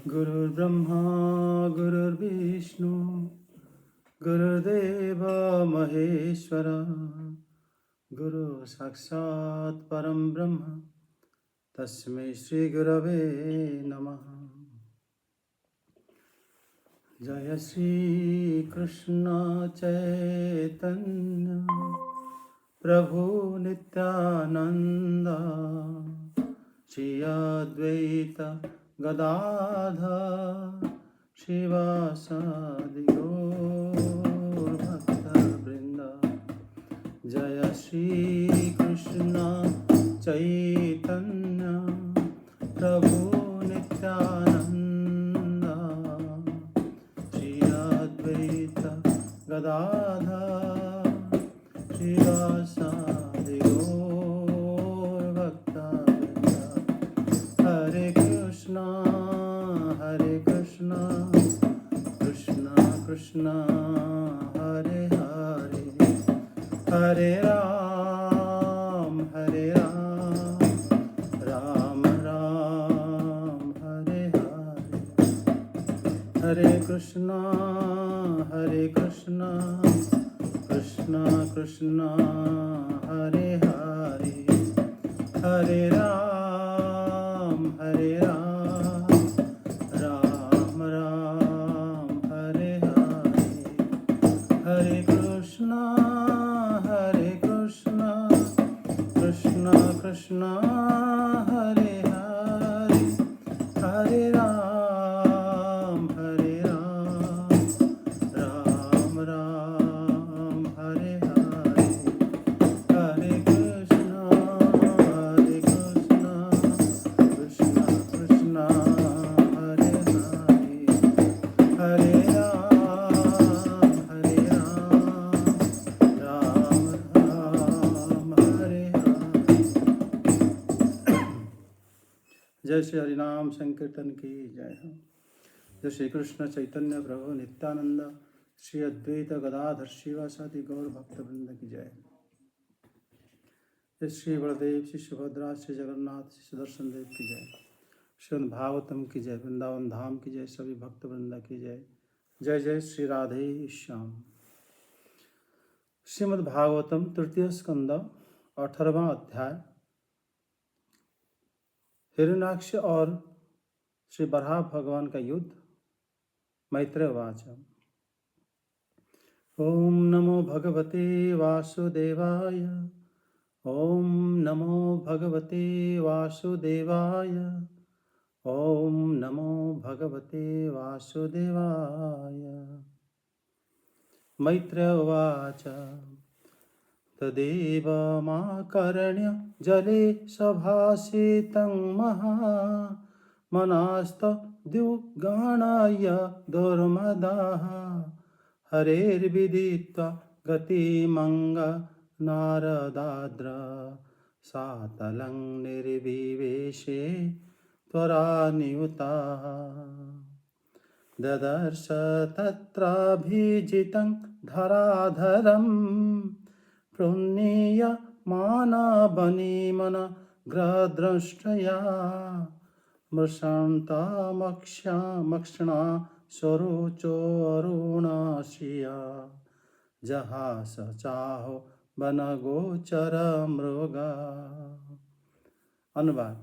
गुरुर्ब्रह्मा गुरुर्विष्णु गुरुर्देव महेश्वर गुरु साक्षात् परम ब्रह्म तस्मै श्री गुरवे नमः। जय श्री कृष्ण चैतन्य प्रभु नित्यानंद श्री अद्वैत गदाधर शिवासादि गौर भक्तवृंद। जय श्री कृष्ण चैतन्य प्रभु नित्यानंद श्री अद्वैत गदाधर शिवासादि गौर भक्तवृंद। हरे कृष्णा कृष्णा कृष्णा हरे हरे, हरे राम राम राम हरे हरे। हरे कृष्णा कृष्णा कृष्णा हरे हरे, हरे राम राम राम हरे हरे। हरे कृष्णा कृष्णा कृष्णा हरे हरे, हरे राम राम राम हरे हरे। हरे कृष्णा कृष्णा कृष्णा हरे हरे, हरे राम राम राम हरे हरे। जय श्री हरिनाम संकीर्तन की जय हो। जय श्री कृष्ण चैतन्य प्रभु नित्यानंद श्री अद्वैत गदाधर शिवासादि गौर भक्तवृंद की जय। जय श्री बलदेव श्री सुभद्रा श्री जगन्नाथ श्री सुदर्शन देव की जय। श्रीमद् भागवतम की जय, वृंदावन धाम की जय, सभी भक्तवृंद की जय। जय जय श्री राधे श्याम। श्रीमद् भागवतम तृतीय स्कंद 18वां अध्याय हिरण्याक्ष और श्री बराह भगवान का युद्ध। मैत्रेय उवाच। ओम नमो भगवते वासुदेवाय, ओम नमो भगवते वासुदेवाय, ओम नमो भगवते वासुदेवाय। मैत्रेय उवाच। तदेव माकर्ण्य जले सभासितं महामनास्तद्युगाणाय दुर्मदाः हरेर्विदित्वा गतिमङ्ग नारदाद्र सातलं निर्विवेशे त्वरान्विताः ददर्श तत्राभिजितं धराधरम् प्रणीय मानवनीमन ग्रद्रष्टया मृषान्तामक्षणा स्वरोचोरुणाशिया जहास चाहो वनगोचर मृगा। अनुवाद।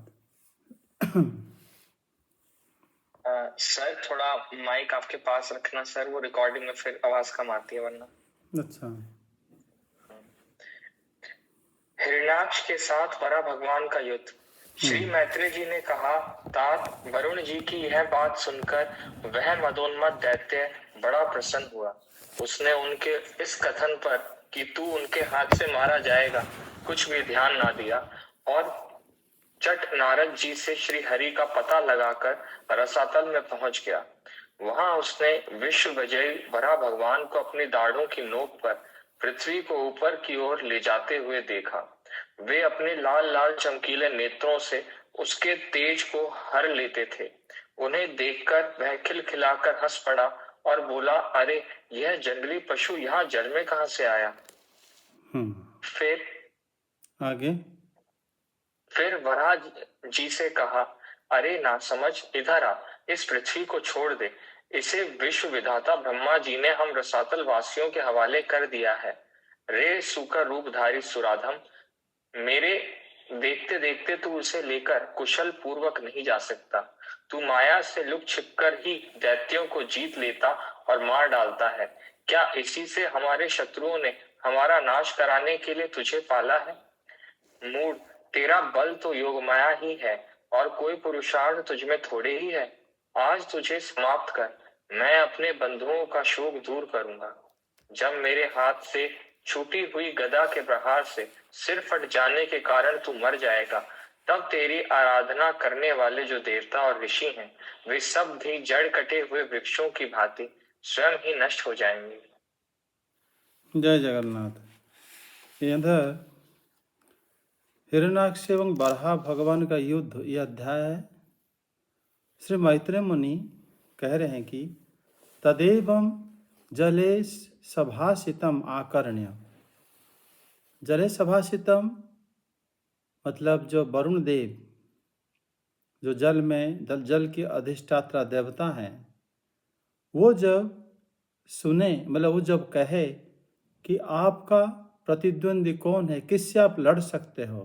सर थोड़ा माइक आपके पास रखना सर, वो रिकॉर्डिंग में फिर आवाज कम आती है वरना। अच्छा। हिरण्याक्ष के साथ बरा भगवान का युद्ध। श्री मैत्रेय जी ने कहा, तात वरुण जी की यह बात सुनकर वह मदोन्मत्त दैत्य बड़ा प्रसन्न हुआ। उसने उनके इस कथन पर कि तू उनके हाथ से मारा जाएगा कुछ भी ध्यान ना दिया और चट नारद जी से श्री हरि का पता लगाकर रसातल में पहुंच गया। वहां उसने विश्व विजयी बरा भगवान को अपनी दाढ़ों की नोक पर पृथ्वी को ऊपर की ओर ले जाते हुए देखा। वे अपने लाल लाल चमकीले नेत्रों से उसके तेज को हर लेते थे। उन्हें देखकर वह खिलखिलाकर हंस पड़ा और बोला, अरे यह जंगली पशु यहाँ जल में कहां से आया। फिर आगे फिर वराह जी से कहा, अरे ना समझ, इधर आ, इस पृथ्वी को छोड़ दे। इसे विश्व विधाता ब्रह्मा जी ने हम रसातल वासियों के हवाले कर दिया है। रे सूकर रूपधारी सुराधम, मेरे देखते देखते तू उसे लेकर कुशल पूर्वक नहीं जा सकता। तू माया से लुक छिपकर ही दैत्यों को जीत लेता और मार डालता है। क्या इसी से हमारे शत्रुओं ने हमारा नाश कराने के लिए तुझे पाला है? मूड, तेरा बल तो योग माया ही है और कोई पुरुषार्थ तुझमें थोड़े ही है। आज तुझे समाप्त कर मैं अपने बंधुओं का शोक दूर करूंगा। जब मेरे हाथ से छूटी हुई गदा के प्रहार से सिर फट जाने के कारण तू मर जाएगा, तब तेरी आराधना करने वाले जो देवता और ऋषि हैं, वे सब भी जड़ कटे हुए वृक्षों की भांति स्वयं ही नष्ट हो जाएंगे। जय जगन्नाथ। इधर हिरण्याक्ष एवं बराह भगवान का युद्ध, यह अध्याय है। श्री मैत्रेय मुनि कह रहे हैं कि तदेवं जले सभासितम आकर्ण्य। जले सभासितम मतलब जो वरुण देव, जो जल में जल की अधिष्ठात्रा देवता हैं, वो जब सुने, मतलब वो जब कहे कि आपका प्रतिद्वंदी कौन है, किससे आप लड़ सकते हो,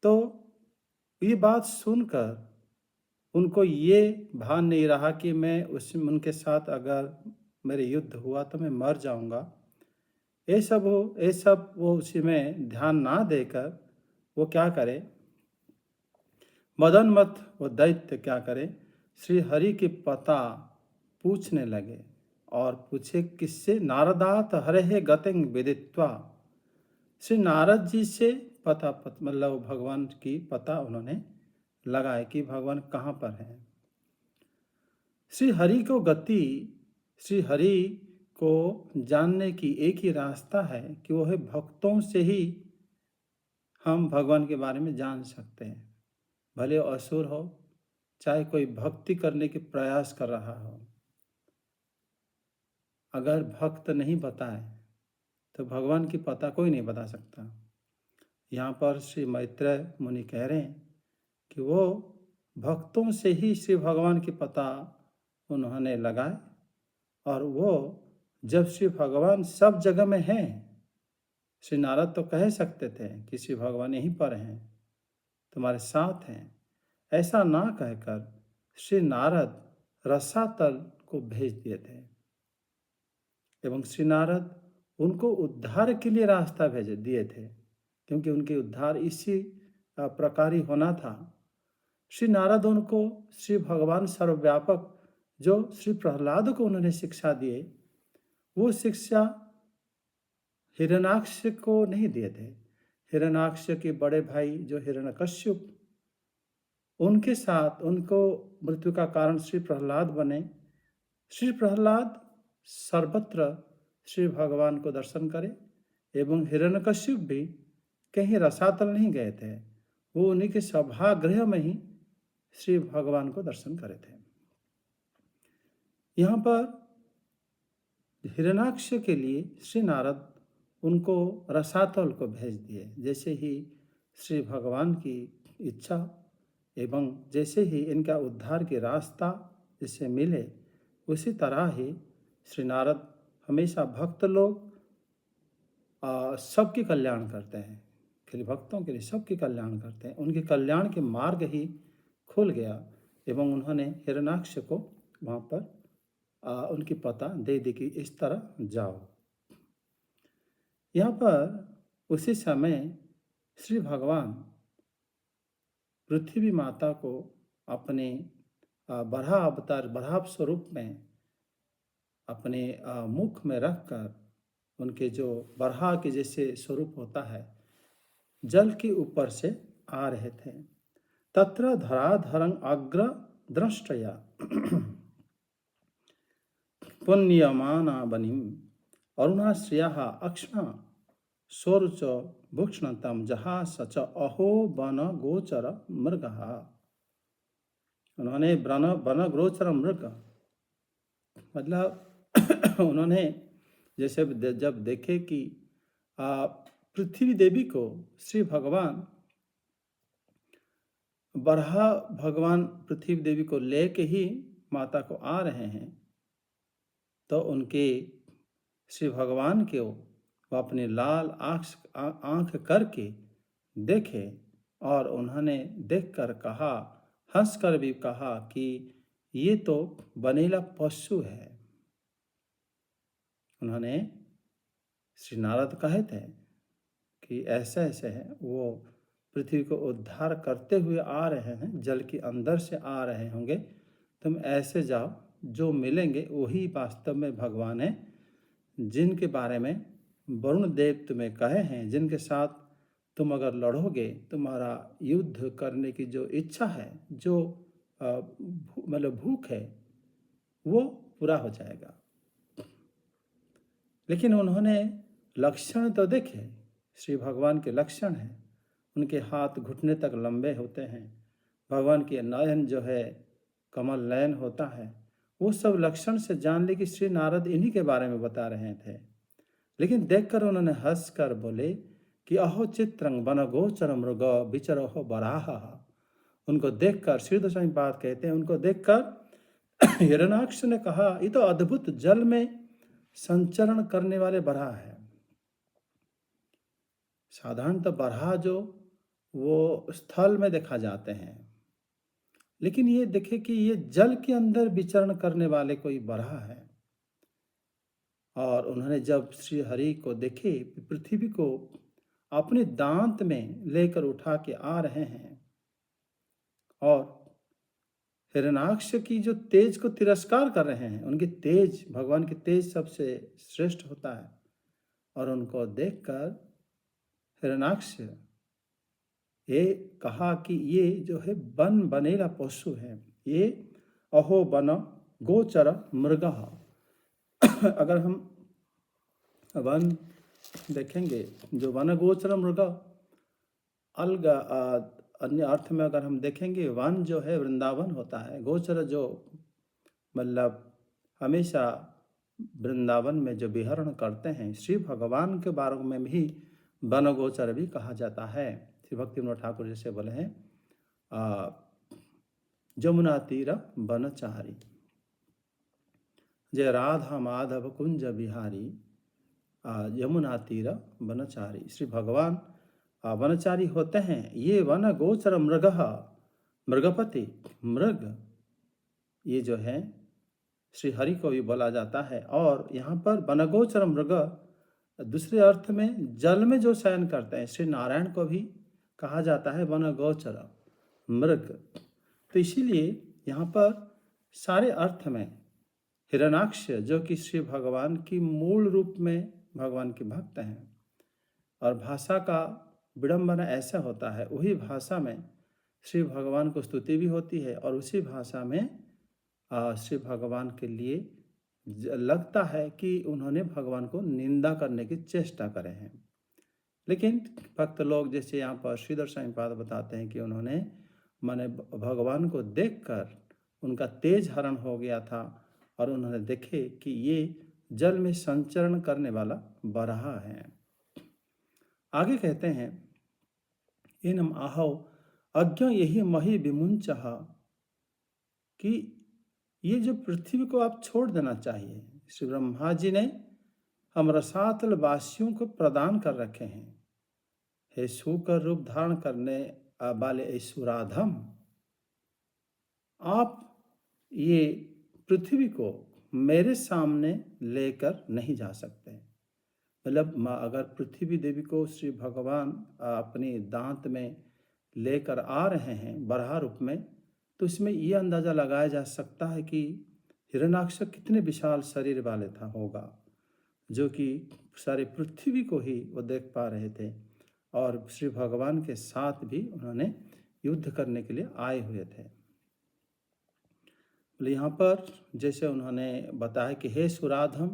तो ये बात सुनकर उनको ये भान नहीं रहा कि मैं उनके साथ अगर मेरे युद्ध हुआ तो मैं मर जाऊंगा। ये सब वो उसी में ध्यान ना देकर वो क्या करे, मदन मत वो दैत्य क्या करे, श्री हरि की पता पूछने लगे और पूछे किससे? नारदात हरे गतिं विदित्वा। श्री नारद जी से मतलब भगवान की पता उन्होंने लगाए कि भगवान कहाँ पर हैं। श्री हरि को गति, श्री हरि को जानने की एक ही रास्ता है कि वो है भक्तों से ही हम भगवान के बारे में जान सकते हैं। भले असुर हो, चाहे कोई भक्ति करने के प्रयास कर रहा हो, अगर भक्त नहीं बताए तो भगवान की पता कोई नहीं बता सकता। यहाँ पर श्री मैत्रेय मुनि कह रहे हैं कि वो भक्तों से ही श्री भगवान की पता उन्होंने लगाए, और वो जब श्री भगवान सब जगह में हैं, श्री नारद तो कह सकते थे कि श्री भगवान यहीं पर हैं, तुम्हारे साथ हैं, ऐसा ना कहकर श्री नारद रसातल को भेज दिए थे एवं श्री नारद उनको उद्धार के लिए रास्ता भेज दिए थे, क्योंकि उनके उद्धार इसी प्रकार ही होना था। श्री नारद उनको श्री भगवान सर्वव्यापक जो श्री प्रहलाद को उन्होंने शिक्षा दिए, वो शिक्षा हिरण्याक्ष को नहीं दिए थे। हिरण्याक्ष के बड़े भाई जो हिरण्यकश्यप, उनके साथ उनको मृत्यु का कारण श्री प्रहलाद बने। श्री प्रहलाद सर्वत्र श्री भगवान को दर्शन करे एवं हिरण्यकश्यप भी कहीं रसातल नहीं गए थे, वो उन्हीं के सभागृह में ही श्री भगवान को दर्शन करे थे। यहाँ पर हिरण्याक्ष के लिए श्री नारद उनको रसातल को भेज दिए। जैसे ही श्री भगवान की इच्छा एवं जैसे ही इनका उद्धार के रास्ता जिससे मिले, उसी तरह ही श्री नारद हमेशा भक्त लोग सबके कल्याण करते हैं, खाली भक्तों के लिए सबके कल्याण करते हैं। उनके कल्याण के मार्ग ही खुल गया एवं उन्होंने हिरण्याक्ष को वहाँ पर उनकी पता दे दी कि इस तरह जाओ। यहाँ पर उसी समय श्री भगवान पृथ्वी माता को अपने बराह अवतार, बराह स्वरूप में अपने मुख में रखकर, उनके जो बराह के जैसे स्वरूप होता है, जल के ऊपर से आ रहे थे। तत्र धराधरं अग्र द्रष्टया पुण्यमाना बनिम अरुणाश्रियः अक्ष्मा सोरुच भूक्षणतम जहा सच अहो वन गोचर मृगः। उन्होंने वन गोचर मृग मतलब उन्होंने जैसे जब देखे कि पृथ्वी देवी को श्री भगवान बरहा भगवान पृथ्वी देवी को लेके ही माता को आ रहे हैं, तो उनके श्री भगवान को वो अपनी लाल आंख करके देखे और उन्होंने देखकर कहा, हंसकर भी कहा कि ये तो बनेला पशु है। उन्होंने श्री नारद कहे थे कि ऐसे ऐसे है, वो पृथ्वी को उद्धार करते हुए आ रहे हैं, जल के अंदर से आ रहे होंगे, तुम ऐसे जाओ, जो मिलेंगे वही वास्तव में भगवान है, जिनके बारे में वरुण देव तुम्हें कहे हैं, जिनके साथ तुम अगर लड़ोगे, तुम्हारा युद्ध करने की जो इच्छा है, जो मतलब भूख है, वो पूरा हो जाएगा। लेकिन उन्होंने लक्षण तो देखे, श्री भगवान के लक्षण हैं, उनके हाथ घुटने तक लंबे होते हैं, भगवान के नयन जो है कमल नयन होता है, वो सब लक्षण से जान ली कि श्री नारद इन्हीं के बारे में बता रहे थे। लेकिन देखकर उन्होंने हंसकर बोले कि अहो चित्रंग वन गोचर मृग विचरो बराह। उनको देखकर श्री दशमी बात कहते हैं, उनको देखकर हिरणाक्ष ने कहा, ये तो अद्भुत जल में संचरण करने वाले बराह है। साधारणतः बराह जो वो स्थल में देखा जाते हैं, लेकिन ये देखे कि ये जल के अंदर विचरण करने वाले कोई बराह है। और उन्होंने जब श्री हरि को देखे, पृथ्वी को अपने दांत में लेकर उठा के आ रहे हैं और हिरणाक्ष की जो तेज को तिरस्कार कर रहे हैं, उनकी तेज, भगवान की तेज सबसे श्रेष्ठ होता है। और उनको देखकर हिरणाक्ष ये कहा कि ये जो है वन बनेला पशु है, ये अहो वन गोचर मृग। अगर हम वन देखेंगे, जो वन गोचर मृग अलग अन्य अर्थ में अगर हम देखेंगे, वन जो है वृंदावन होता है, गोचर जो मतलब हमेशा वृंदावन में जो विहरण करते हैं, श्री भगवान के बारे में भी वन गोचर भी कहा जाता है। श्री भक्ति विनोद ठाकुर जैसे बोले हैं, जमुना तीर वनचारी, जय राधा माधव कुंज बिहारी, यमुना तीर वनचारी। श्री भगवान वनचारी होते हैं। ये वन गोचर मृग, मृगपति, मृग, ये जो है श्री हरि को भी बोला जाता है। और यहाँ पर वन गोचर मृग दूसरे अर्थ में जल में जो शयन करते हैं, श्री नारायण को भी कहा जाता है वन गोचर मृग। तो इसीलिए यहाँ पर सारे अर्थ में हिरणाक्ष, जो कि श्री भगवान की मूल रूप में भगवान के भक्त हैं, और भाषा का विडंबना ऐसा होता है, वही भाषा में श्री भगवान को स्तुति भी होती है और उसी भाषा में श्री भगवान के लिए लगता है कि उन्होंने भगवान को निंदा करने की चेष्टा करे हैं। लेकिन भक्त लोग जैसे यहाँ पर श्रीधर स्वामी पाद बताते हैं कि उन्होंने माने भगवान को देखकर उनका तेज हरण हो गया था और उन्होंने देखे कि ये जल में संचरण करने वाला बराह है। आगे कहते हैं, इन आहो अज्ञ यही मही विमुंचह, कि ये जो पृथ्वी को आप छोड़ देना चाहिए। श्री ब्रह्मा जी ने हम रसातल वासियों को प्रदान कर रखे हैं। हे सूकर रूप धारण करने वाले ऐश्वराधम, आप ये पृथ्वी को मेरे सामने लेकर नहीं जा सकते। मतलब अगर पृथ्वी देवी को श्री भगवान अपने दांत में लेकर आ रहे हैं बराह रूप में, तो इसमें यह अंदाज़ा लगाया जा सकता है कि हिरणाक्ष कितने विशाल शरीर वाले होगा, जो कि सारे पृथ्वी को ही वो देख पा रहे थे और श्री भगवान के साथ भी उन्होंने युद्ध करने के लिए आए हुए थे। यहाँ पर जैसे उन्होंने बताया कि हे सुराधम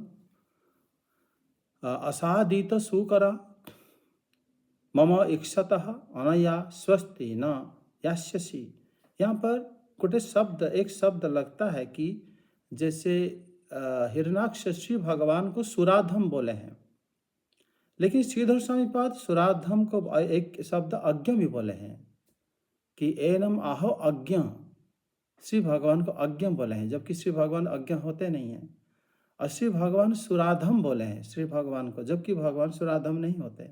असादित सुकरा मम इक्षतः अनया स्वस्ति न यास्यसि। यहाँ पर कुछ शब्द, एक शब्द लगता है कि जैसे हिरणाक्ष श्री भगवान को सुराधम बोले हैं, लेकिन श्रीधर स्वामी पाद सुराधम को एक शब्द अज्ञ भी बोले हैं। कि एनम आहो अज्ञ, श्री भगवान को अज्ञ बोले हैं, जबकि श्री भगवान अज्ञ होते नहीं हैं। और श्री भगवान सुराधम बोले हैं श्री भगवान को, जबकि भगवान सुराधम नहीं होते।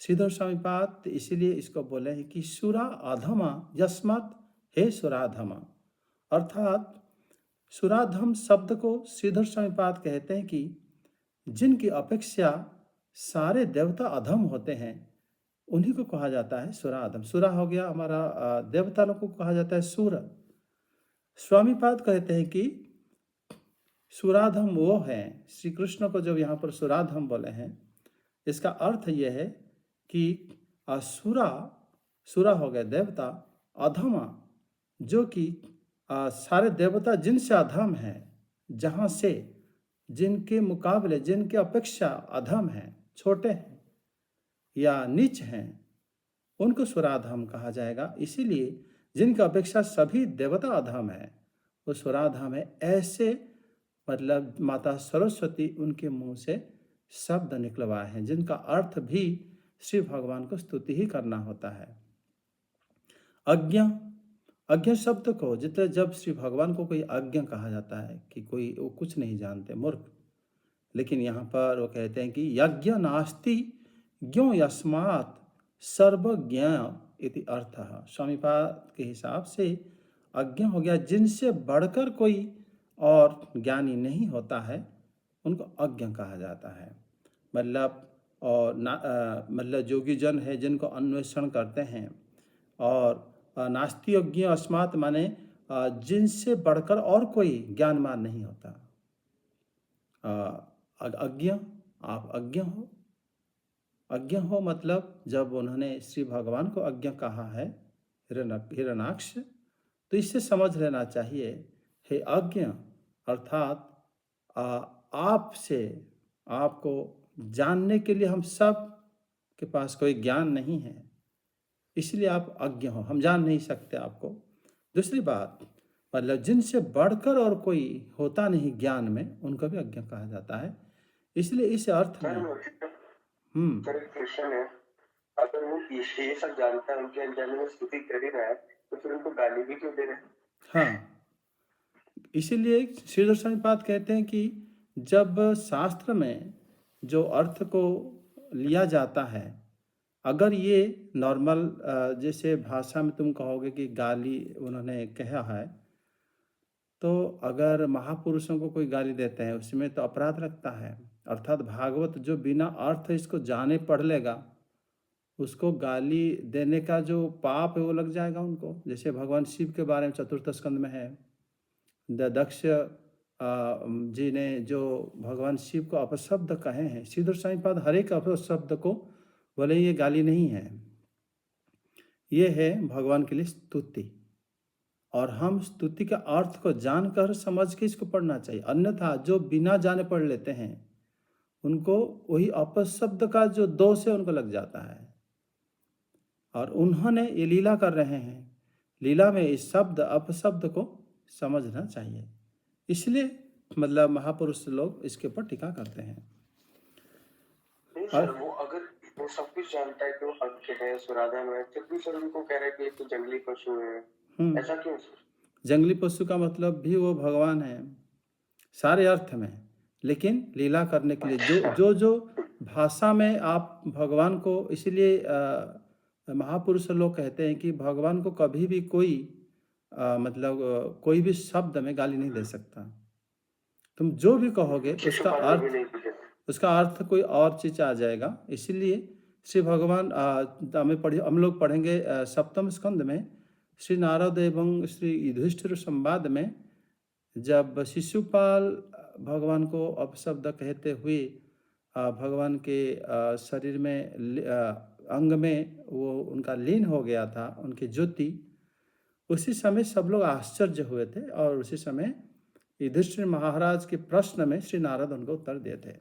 श्रीधर स्वामीपाद इसीलिए इसको बोले हैं कि सुरा अधमा यस्मात् हे सुराधमा, अर्थात सुराधम शब्द को श्रीधर स्वामीपाद कहते हैं कि जिनकी अपेक्षा सारे देवता अधम होते हैं उन्हीं को कहा जाता है सुराधम। सुरा हो गया हमारा देवता लोग को कहा जाता है सुर। स्वामीपाद कहते हैं कि सुराधम वो है, श्री कृष्ण को जब यहाँ पर सुराधम बोले हैं, इसका अर्थ यह है कि सुरा, सुरा हो गए देवता, अधमा जो कि सारे देवता जिनसे अधम है, जहाँ से जिनके मुकाबले जिनके अपेक्षा अधम है, छोटे हैं या नीच हैं, उनको सुराधम कहा जाएगा। इसीलिए जिनकी अपेक्षा सभी देवता अधम है वो सुराधम है। ऐसे मतलब माता सरस्वती उनके मुंह से शब्द निकलवाए हैं जिनका अर्थ भी श्री भगवान को स्तुति ही करना होता है। अज्ञ, अज्ञ शब्द को जितने जब श्री भगवान को कोई अज्ञ कहा जाता है कि कोई वो कुछ नहीं जानते, मूर्ख, लेकिन यहाँ पर वो कहते हैं कि यज्ञ नास्ति ज्ञो यस्मात् सर्वज्ञ इति अर्थः। स्वामीपाद के हिसाब से अज्ञ हो गया जिनसे बढ़कर कोई और ज्ञानी नहीं होता है, उनको अज्ञ कहा जाता है। मतलब और मतलब जोगी जन है जिनको अन्वेषण करते हैं, और नास्ति अज्ञ अस्मात् माने जिनसे बढ़कर और कोई ज्ञानवान नहीं होता। अज्ञ, आप अज्ञ हो, अज्ञ हो मतलब जब उन्होंने श्री भगवान को अज्ञ कहा है हिरण्याक्ष, तो इससे समझ लेना चाहिए हे अज्ञ, अर्थात आपसे, आपको जानने के लिए हम सब के पास कोई ज्ञान नहीं है, इसलिए आप अज्ञ हो, हम जान नहीं सकते आपको। दूसरी बात मतलब जिनसे बढ़कर और कोई होता नहीं ज्ञान में, उनको भी अज्ञ कहा जाता है। इसलिए इस अर्थ में सर एक क्वेश्चन है, अगर वो ये सब जानता है, उनके अनजाने में स्तुति कर ही रहा है, तो फिर उनको गाली भी क्यों दे रहे हैं? हाँ, इसीलिए श्रीधर स्वामीपाद कहते हैं कि जब शास्त्र में जो अर्थ को लिया जाता है, अगर ये नॉर्मल जैसे भाषा में तुम कहोगे कि गाली उन्होंने कहा है, तो अगर महापुरुषों को कोई गाली देते हैं उसमें तो अपराध लगता है। अर्थात भागवत जो बिना अर्थ इसको जाने पढ़ लेगा, उसको गाली देने का जो पाप है वो लग जाएगा उनको। जैसे भगवान शिव के बारे में चतुर्थ स्कंद में है, दक्ष जी ने जो भगवान शिव को अपशब्द कहे हैं, श्रीधर स्वामीपाद हर एक अपशब्द को बोले ये गाली नहीं है, ये है भगवान के लिए स्तुति, और हम स्तुति का अर्थ को जानकर समझ के इसको पढ़ना चाहिए। अन्यथा जो बिना जाने पढ़ लेते हैं उनको वही अपशब्द का जो दोष है उनको लग जाता है। और उन्होंने ये लीला कर रहे हैं, लीला में इस शब्द अपशब्द को समझना चाहिए, इसलिए मतलब महापुरुष लोग इसके ऊपर टीका करते हैं। नहीं सर, वो अगर वो सब कुछ जानता है कि वो अज्ञ है, सुराधम है, फिर भी सर उनको कह रहे हैं कि ये तो जंगली पशु है, ऐसा क्यों सर? जंगली पशु का मतलब भी वो भगवान है सारे अर्थ में, लेकिन लीला करने के लिए जो भाषा में आप भगवान को, इसीलिए महापुरुष लोग कहते हैं कि भगवान को कभी भी कोई मतलब कोई भी शब्द में गाली नहीं दे सकता। तुम जो भी कहोगे उसका अर्थ कोई और चीज आ जाएगा। इसीलिए श्री भगवान हम लोग पढ़ेंगे सप्तम स्कंद में श्री नारद एवं श्री युधिष्ठिर संवाद में, जब शिशुपाल भगवान को अपशब्द कहते हुए भगवान के शरीर में अंग में वो उनका लीन हो गया था, उनकी ज्योति, उसी समय सब लोग आश्चर्य हुए थे, और उसी समय युधिष्ठिर महाराज के प्रश्न में श्री नारद उनको उत्तर दिए थे।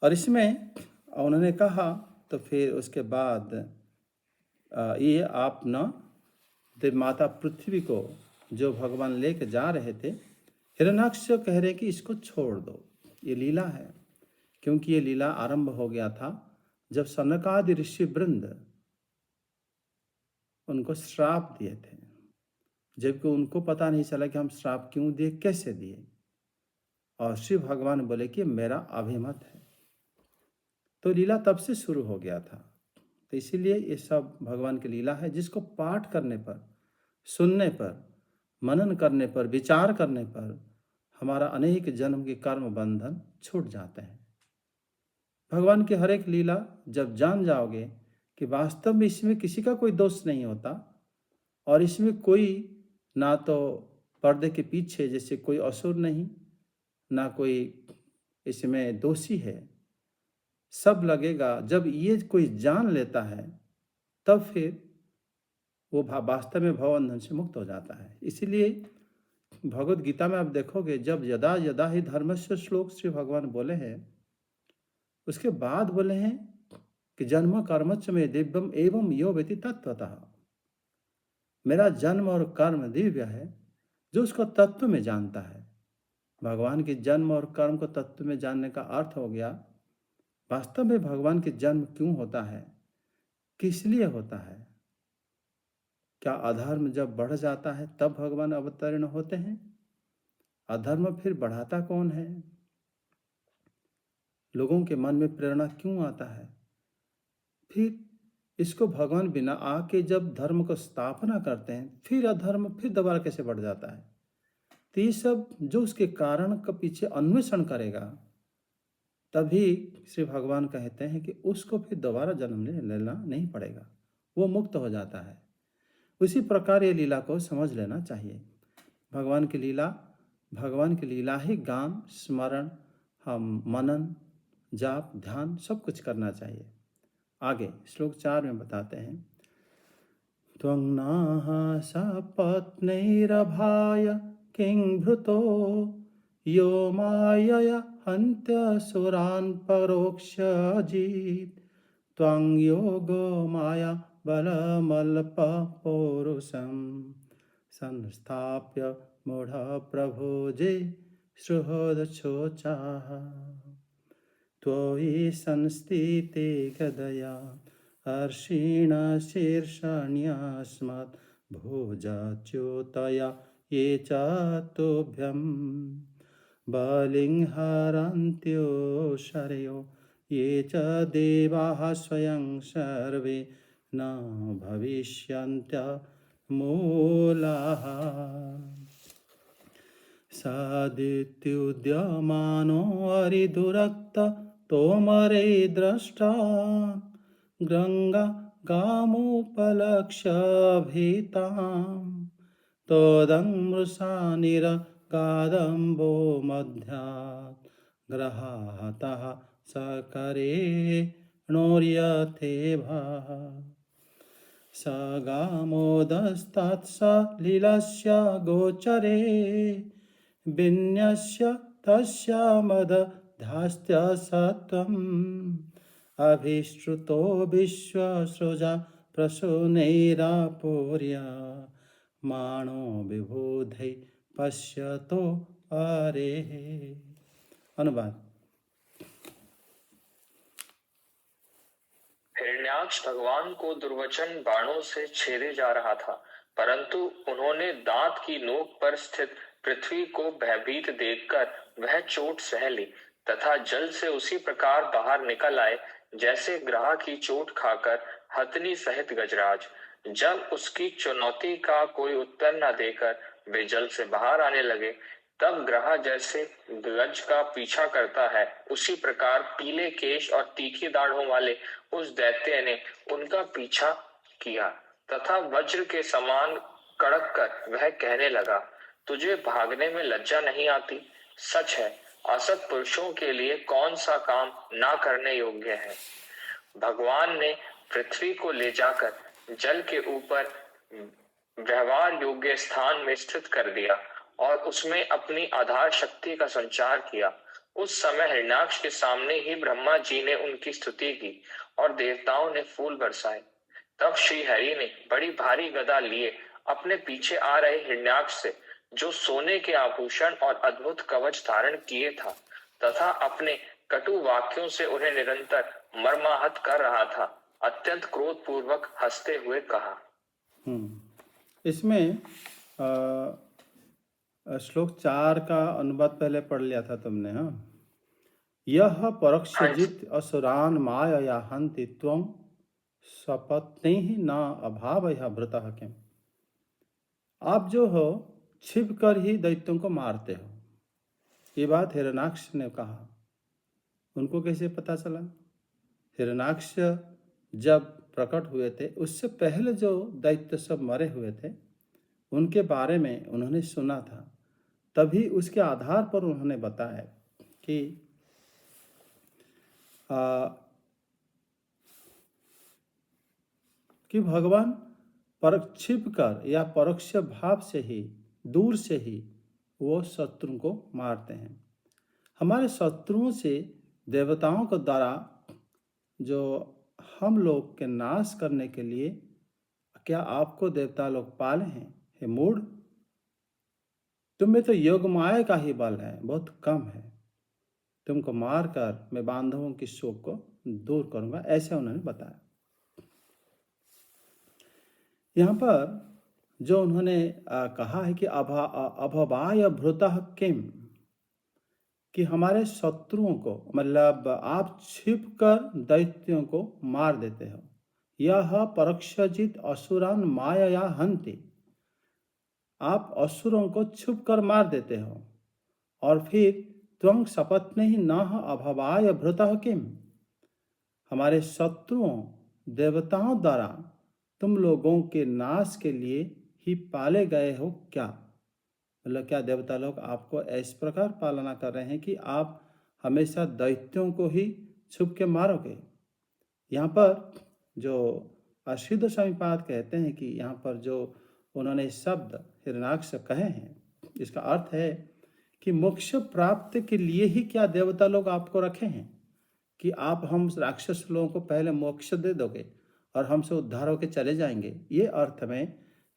और इसमें उन्होंने कहा, तो फिर उसके बाद ये आप न देव माता पृथ्वी को जो भगवान लेके जा रहे थे, हिरण्याक्ष कह रहे कि इसको छोड़ दो, ये लीला है, क्योंकि ये लीला आरंभ हो गया था जब सनकादि ऋषि वृंद उनको श्राप दिए थे, जबकि उनको पता नहीं चला कि हम श्राप क्यों दिए, कैसे दिए। और शिव भगवान बोले कि मेरा अभिमत है। तो लीला तब से शुरू हो गया था। तो इसीलिए ये सब भगवान की लीला है, जिसको पाठ करने पर, सुनने पर, मनन करने पर, विचार करने पर हमारा अनेक जन्म के कर्म बंधन छूट जाते हैं। भगवान की हर एक लीला जब जान जाओगे कि वास्तव में इसमें किसी का कोई दोष नहीं होता, और इसमें कोई ना तो पर्दे के पीछे जैसे कोई असुर नहीं, ना कोई इसमें दोषी है, सब लगेगा जब ये कोई जान लेता है, तब फिर वो वास्तव में भवबंधन से मुक्त हो जाता है। इसीलिए भगवद गीता में आप देखोगे, जब यदा यदा ही धर्मस्य श्लोक श्री भगवान बोले हैं, उसके बाद बोले हैं कि जन्म कर्मच में दिव्यम एवं यो वेति तत्वतः। मेरा जन्म और कर्म दिव्य है, जो उसको तत्व में जानता है। भगवान के जन्म और कर्म को तत्व में जानने का अर्थ हो गया, वास्तव में भगवान के जन्म क्यों होता है, किस लिए होता है, क्या अधर्म जब बढ़ जाता है तब भगवान अवतरण होते हैं, अधर्म फिर बढ़ाता कौन है, लोगों के मन में प्रेरणा क्यों आता है, फिर इसको भगवान बिना आके जब धर्म को स्थापना करते हैं, फिर अधर्म फिर दोबारा कैसे बढ़ जाता है। तो ये सब जो उसके कारण का पीछे अन्वेषण करेगा, तभी श्री भगवान कहते हैं कि उसको फिर दोबारा जन्म लेना नहीं पड़ेगा, वो मुक्त हो जाता है। उसी प्रकार ये लीला को समझ लेना चाहिए। भगवान की लीला ही गान, स्मरण, हम मनन, जाप, ध्यान सब कुछ करना चाहिए। आगे श्लोक 4 में बताते हैं, त्वं नाह सपत्नैरभाय किं भृतो यो मायया हन्त्यसुरान् परोक्षजित् त्वं योगो माया बलमल्पपौरुषं संस्थाप्य मूढप्रभुजे सृहदच्छोचाः त्वयि संस्थिते गदया हर्षेण शीर्षण्यस्मत् भुजच्युतया ये च तुभ्यं बलिं हरन्त्यो शरयो ये च देवाः स्वयं सर्वे न भविष्यन्त्यमूलाः सदित्युद्यमानो हरिदुरक्त तोमरे दृष्टा गङ्गामुपलक्ष्य भीतां तोदमृषा निरगादम्बो मध्यात् ग्रहातः सकरेणोर्यथेभः स गामोदस्तात् सलिलस्य गोचरे विन्यस्य तस्य मदधास्त्य सत्वम् अभिश्रुतो विश्वसृजा प्रसूनैरापूर्य मानो विबुधै पश्यतो हरेः। अनुवाद। हिरण्याक्ष भगवान को दुर्वचन बाणों से छेदे जा रहा था, परंतु उन्होंने दांत की नोक पर स्थित पृथ्वी को भयभीत देखकर वह चोट सह ली तथा जल से उसी प्रकार बाहर निकल आए जैसे ग्राह की चोट खाकर हथनी सहित गजराज। जब उसकी चुनौती का कोई उत्तर न देकर वे जल से बाहर आने लगे, तब ग्राह जैसे गज का पीछा करता है, उसी प्रकार पीले केश और तीखी दाढ़ों वाले उस दैत्य ने उनका पीछा किया तथा वज्र के समान कड़क कर वह कहने लगा, तुझे भागने में लज्जा नहीं आती? सच है, असत पुरुषों के लिए कौन सा काम ना करने योग्य है। भगवान ने पृथ्वी को ले जाकर जल के ऊपर व्यवहार योग्य स्थान में स्थित कर दिया और उसमें अपनी आधार शक्ति का संचार किया। उस समय हिरण्याक्ष के सामने ही ब्रह्मा जी ने उनकी स्तुति की और देवताओं ने फूल बरसाए। तब श्री हरि ने बड़ी भारी गदा लिए अपने पीछे आ रहे हिरण्याक्ष से, जो सोने के आभूषण और अद्भुत कवच धारण किए था तथा अपने कटु वाक्यों से उन्हें निरंतर मर्माहत कर रहा था, अत्यंत क्रोध पूर्वक हंसते हुए कहा, इसमें श्लोक 4 का अनुवाद पहले पढ़ लिया था तुमने। हाँ, यह परोक्षजित असुरान मायया हन्ति त्वं स्वपत्नीः न अभावयः भृतः किम। आप जो हो छिप कर ही दैत्यों को मारते हो। ये बात हिरण्याक्ष ने कहा। उनको कैसे पता चला? हिरण्याक्ष जब प्रकट हुए थे उससे पहले जो दैत्य सब मरे हुए थे उनके बारे में उन्होंने सुना था, तभी उसके आधार पर उन्होंने बताया कि भगवान छिप कर या परोक्ष भाव से ही, दूर से ही वो शत्रु को मारते हैं। हमारे शत्रुओं से देवताओं के द्वारा जो हम लोग के नाश करने के लिए क्या आपको देवता लोग पाले हैं? हे मूढ़, तुम में तो योग माया का ही बल है, बहुत कम है। तुमको मारकर मैं बांधवों की शोक को दूर करूंगा, ऐसे उन्होंने बताया। यहाँ पर जो उन्होंने कहा है कि अभवाय भृतः किम, कि हमारे शत्रुओं को, मतलब आप छिपकर दैत्यों को मार देते हो। यह परोक्षजित असुरान मायया हन्ति, आप असुरों को छुप कर मार देते हो। और फिर त्वं सपत्नीः न अभवाय भृतः किम, हमारे शत्रुओं देवताओं द्वारा तुम लोगों के नाश के लिए ही पाले गए हो क्या? मतलब क्या देवता लोग आपको इस प्रकार पालना कर रहे हैं कि आप हमेशा दैत्यों को ही छुप के मारोगे? यहाँ पर जो असिद्ध स्वामीपाद कहते हैं कि यहाँ पर जो उन्होंने शब्द हिरण्याक्ष कहे हैं, इसका अर्थ है कि मोक्ष प्राप्ति के लिए ही क्या देवता लोग आपको रखे हैं कि आप हम राक्षस लोगों को पहले मोक्ष दे दोगे और हमसे उद्धार होकर चले जाएंगे? ये अर्थ में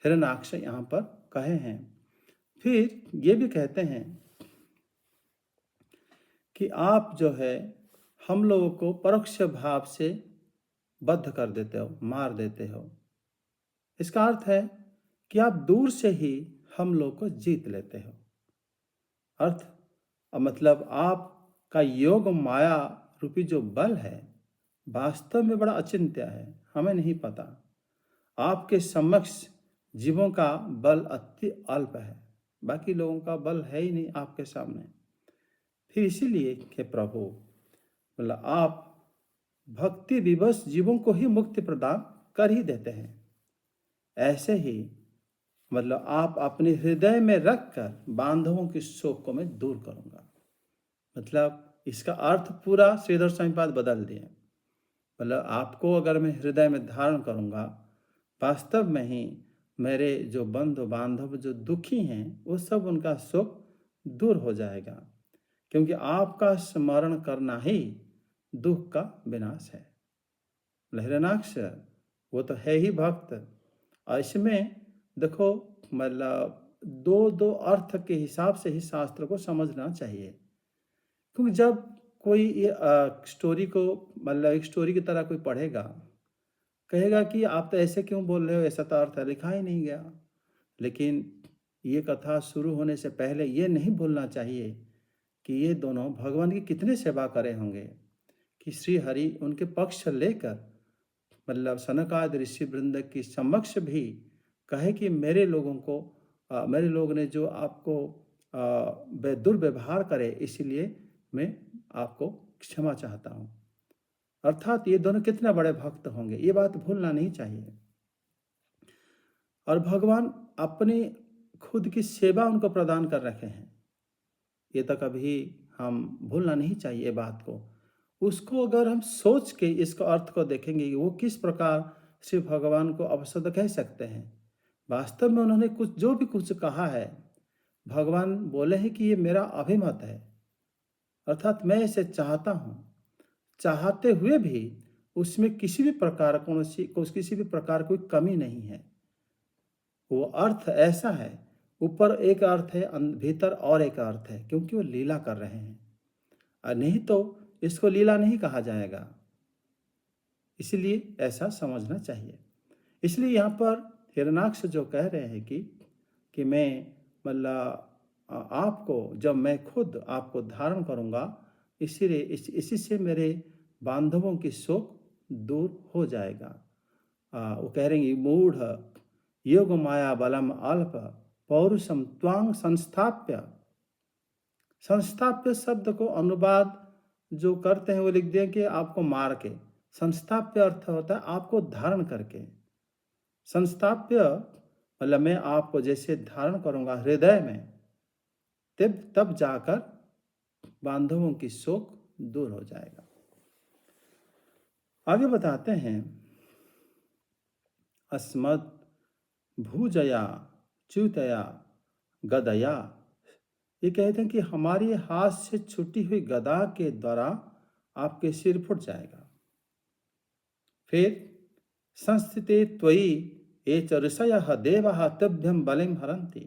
हिरण्याक्ष यहाँ पर कहे हैं। फिर ये भी कहते हैं कि आप जो है हम लोगों को परोक्ष भाव से बद्ध कर देते हो, मार देते हो। इसका अर्थ है कि आप दूर से ही हम लोग को जीत लेते हो। अर्थ मतलब आपका योग माया रूपी जो बल है वास्तव में बड़ा अचिंत्य है, हमें नहीं पता। आपके समक्ष जीवों का बल अति अल्प है, बाकी लोगों का बल है ही नहीं आपके सामने। फिर इसीलिए कि प्रभु, मतलब आप भक्ति विवश जीवों को ही मुक्ति प्रदान कर ही देते हैं। ऐसे ही मतलब आप अपने हृदय में रखकर बांधवों की शोक को मैं दूर करूंगा। मतलब इसका अर्थ पूरा श्रीधर स्वामीपाद बदल दिए। मतलब आपको अगर मैं हृदय में धारण करूंगा, वास्तव में ही मेरे जो बंधु बांधव जो दुखी हैं वो सब उनका शोक दूर हो जाएगा, क्योंकि आपका स्मरण करना ही दुख का विनाश है। हिरण्याक्ष वो तो है ही भक्त। और इसमें देखो, मतलब दो अर्थ के हिसाब से ही शास्त्र को समझना चाहिए। क्योंकि जब कोई ये स्टोरी को, मतलब एक स्टोरी की तरह कोई पढ़ेगा, कहेगा कि आप तो ऐसे क्यों बोल रहे हो, ऐसा तो अर्थ लिखा ही नहीं गया। लेकिन ये कथा शुरू होने से पहले ये नहीं भूलना चाहिए कि ये दोनों भगवान की कितने सेवा करे होंगे कि श्री हरि उनके पक्ष लेकर, मतलब सनकादि ऋषि वृंद की समक्ष भी कहे कि मेरे लोगों को मेरे लोग ने जो आपको दुर्व्यवहार करे, इसीलिए मैं आपको क्षमा चाहता हूँ। अर्थात ये दोनों कितने बड़े भक्त होंगे, ये बात भूलना नहीं चाहिए। और भगवान अपनी खुद की सेवा उनको प्रदान कर रखे हैं, ये तो कभी हम भूलना नहीं चाहिए बात को। उसको अगर हम सोच के इसको अर्थ को देखेंगे कि वो किस प्रकार श्री भगवान को अपशब्द कह सकते हैं। वास्तव में उन्होंने कुछ जो भी कुछ कहा है, भगवान बोले हैं कि ये मेरा अभिमत है, अर्थात मैं इसे चाहता हूँ, चाहते हुए भी उसमें किसी भी प्रकार किसी भी प्रकार कोई कमी नहीं है। वो अर्थ ऐसा है, ऊपर एक अर्थ है, भीतर और एक अर्थ है, क्योंकि वो लीला कर रहे हैं। और नहीं तो इसको लीला नहीं कहा जाएगा। इसलिए ऐसा समझना चाहिए। इसलिए यहाँ पर हिरणाक्ष जो कह रहे हैं कि मैं मतलब आपको जब मैं खुद आपको धारण करूँगा, इसीलिए इसी से मेरे बांधवों की शोक दूर हो जाएगा। वो कह रहे हैं मूढ़ योग माया बलम अल्प पौरुषम त्वांग संस्थाप्य। संस्थाप्य शब्द को अनुवाद जो करते हैं वो लिख दिया कि आपको मार के। संस्थाप्य अर्थ होता है आपको धारण करके। संस्थाप्य मतलब मैं आपको जैसे धारण करूंगा हृदय में, तब जाकर बांधवों की शोक दूर हो जाएगा। आगे बताते हैं, अस्मत् भूजया च्युतया गदया। ये कहते हैं कि हमारी हाथ से छुटी हुई गदा के द्वारा आपके सिर फुट जाएगा। फिर संस्थिते त्वयि ये च ऋषयः देवः तुभ्यं बलिं हरन्ति।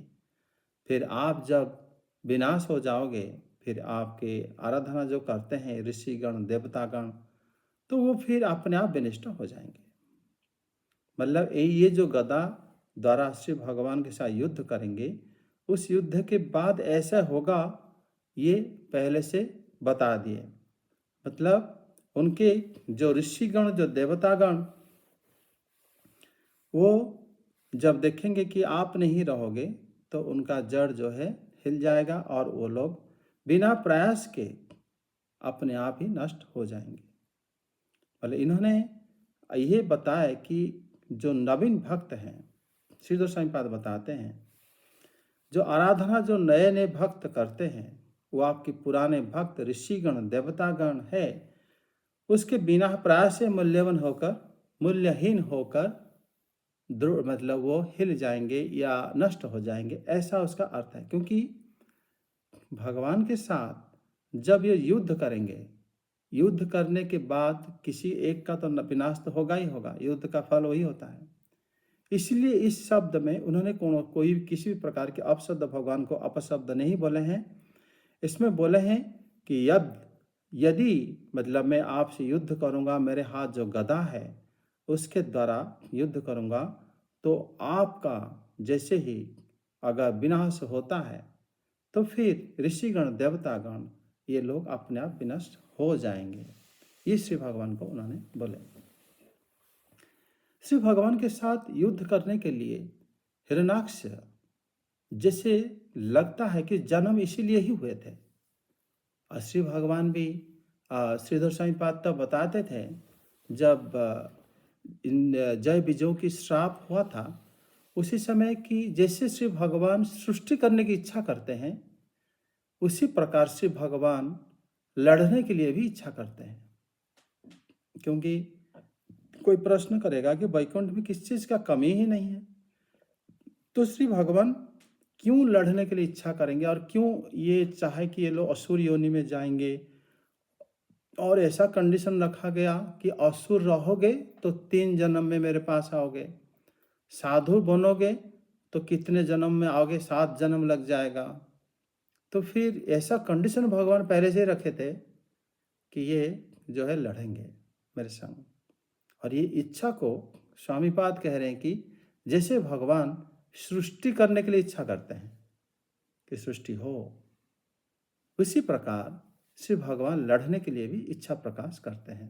फिर आप जब विनाश हो जाओगे, फिर आपके आराधना जो करते हैं ऋषिगण देवतागण, तो वो फिर अपने आप विनिष्ट हो जाएंगे। मतलब ये जो गदा द्वारा श्री भगवान के साथ युद्ध करेंगे, उस युद्ध के बाद ऐसा होगा ये पहले से बता दिए। मतलब उनके जो ऋषिगण जो देवतागण वो जब देखेंगे कि आप नहीं रहोगे तो उनका जड़ जो है हिल जाएगा और वो लोग बिना प्रयास के अपने आप ही नष्ट हो जाएंगे। मतलब इन्होंने ये बताया कि जो नवीन भक्त हैं, श्रीधर स्वामीपाद बताते हैं, जो आराधना जो नए नए भक्त करते हैं वो आपके पुराने भक्त ऋषिगण देवतागण है, उसके बिना प्रयास से मूल्यहीन होकर मतलब वो हिल जाएंगे या नष्ट हो जाएंगे, ऐसा उसका अर्थ है। क्योंकि भगवान के साथ जब ये युद्ध करेंगे, युद्ध करने के बाद किसी एक का तो विनाश तो होगा ही होगा, युद्ध का फल वही होता है। इसलिए इस शब्द में उन्होंने कोई किसी भी प्रकार के अपशब्द भगवान को अपशब्द नहीं बोले हैं। इसमें बोले हैं कि यदि मतलब मैं आपसे युद्ध करूंगा, मेरे हाथ जो गदा है उसके द्वारा युद्ध करूंगा, तो आपका जैसे ही अगर विनाश होता है तो फिर ऋषिगण देवतागण ये लोग अपने आप विनष्ट हो जाएंगे। ये श्री भगवान को उन्होंने बोले। श्री भगवान के साथ युद्ध करने के लिए हिरणाक्ष जैसे लगता है कि जन्म इसीलिए ही हुए थे। और श्री भगवान भी श्रीधर स्वामीपाद तब बताते थे जब इन जय विजयों की श्राप हुआ था, उसी समय की जैसे श्री भगवान सृष्टि करने की इच्छा करते हैं, उसी प्रकार से भगवान लड़ने के लिए भी इच्छा करते हैं। क्योंकि कोई प्रश्न करेगा कि वैकुंठ में किस चीज का कमी ही नहीं है, तो श्री भगवान क्यों लड़ने के लिए इच्छा करेंगे और क्यों ये चाहे कि ये लोग असुर योनि में जाएंगे। और ऐसा कंडीशन रखा गया कि असुर रहोगे तो 3 जन्म में मेरे पास आओगे, साधु बनोगे तो कितने जन्म में आओगे, 7 जन्म लग जाएगा। तो फिर ऐसा कंडीशन भगवान पहले से ही रखे थे कि ये जो है लड़ेंगे मेरे संग। और ये इच्छा को स्वामीपाद कह रहे हैं कि जैसे भगवान सृष्टि करने के लिए इच्छा करते हैं कि सृष्टि हो, उसी प्रकार श्री भगवान लड़ने के लिए भी इच्छा प्रकाश करते हैं।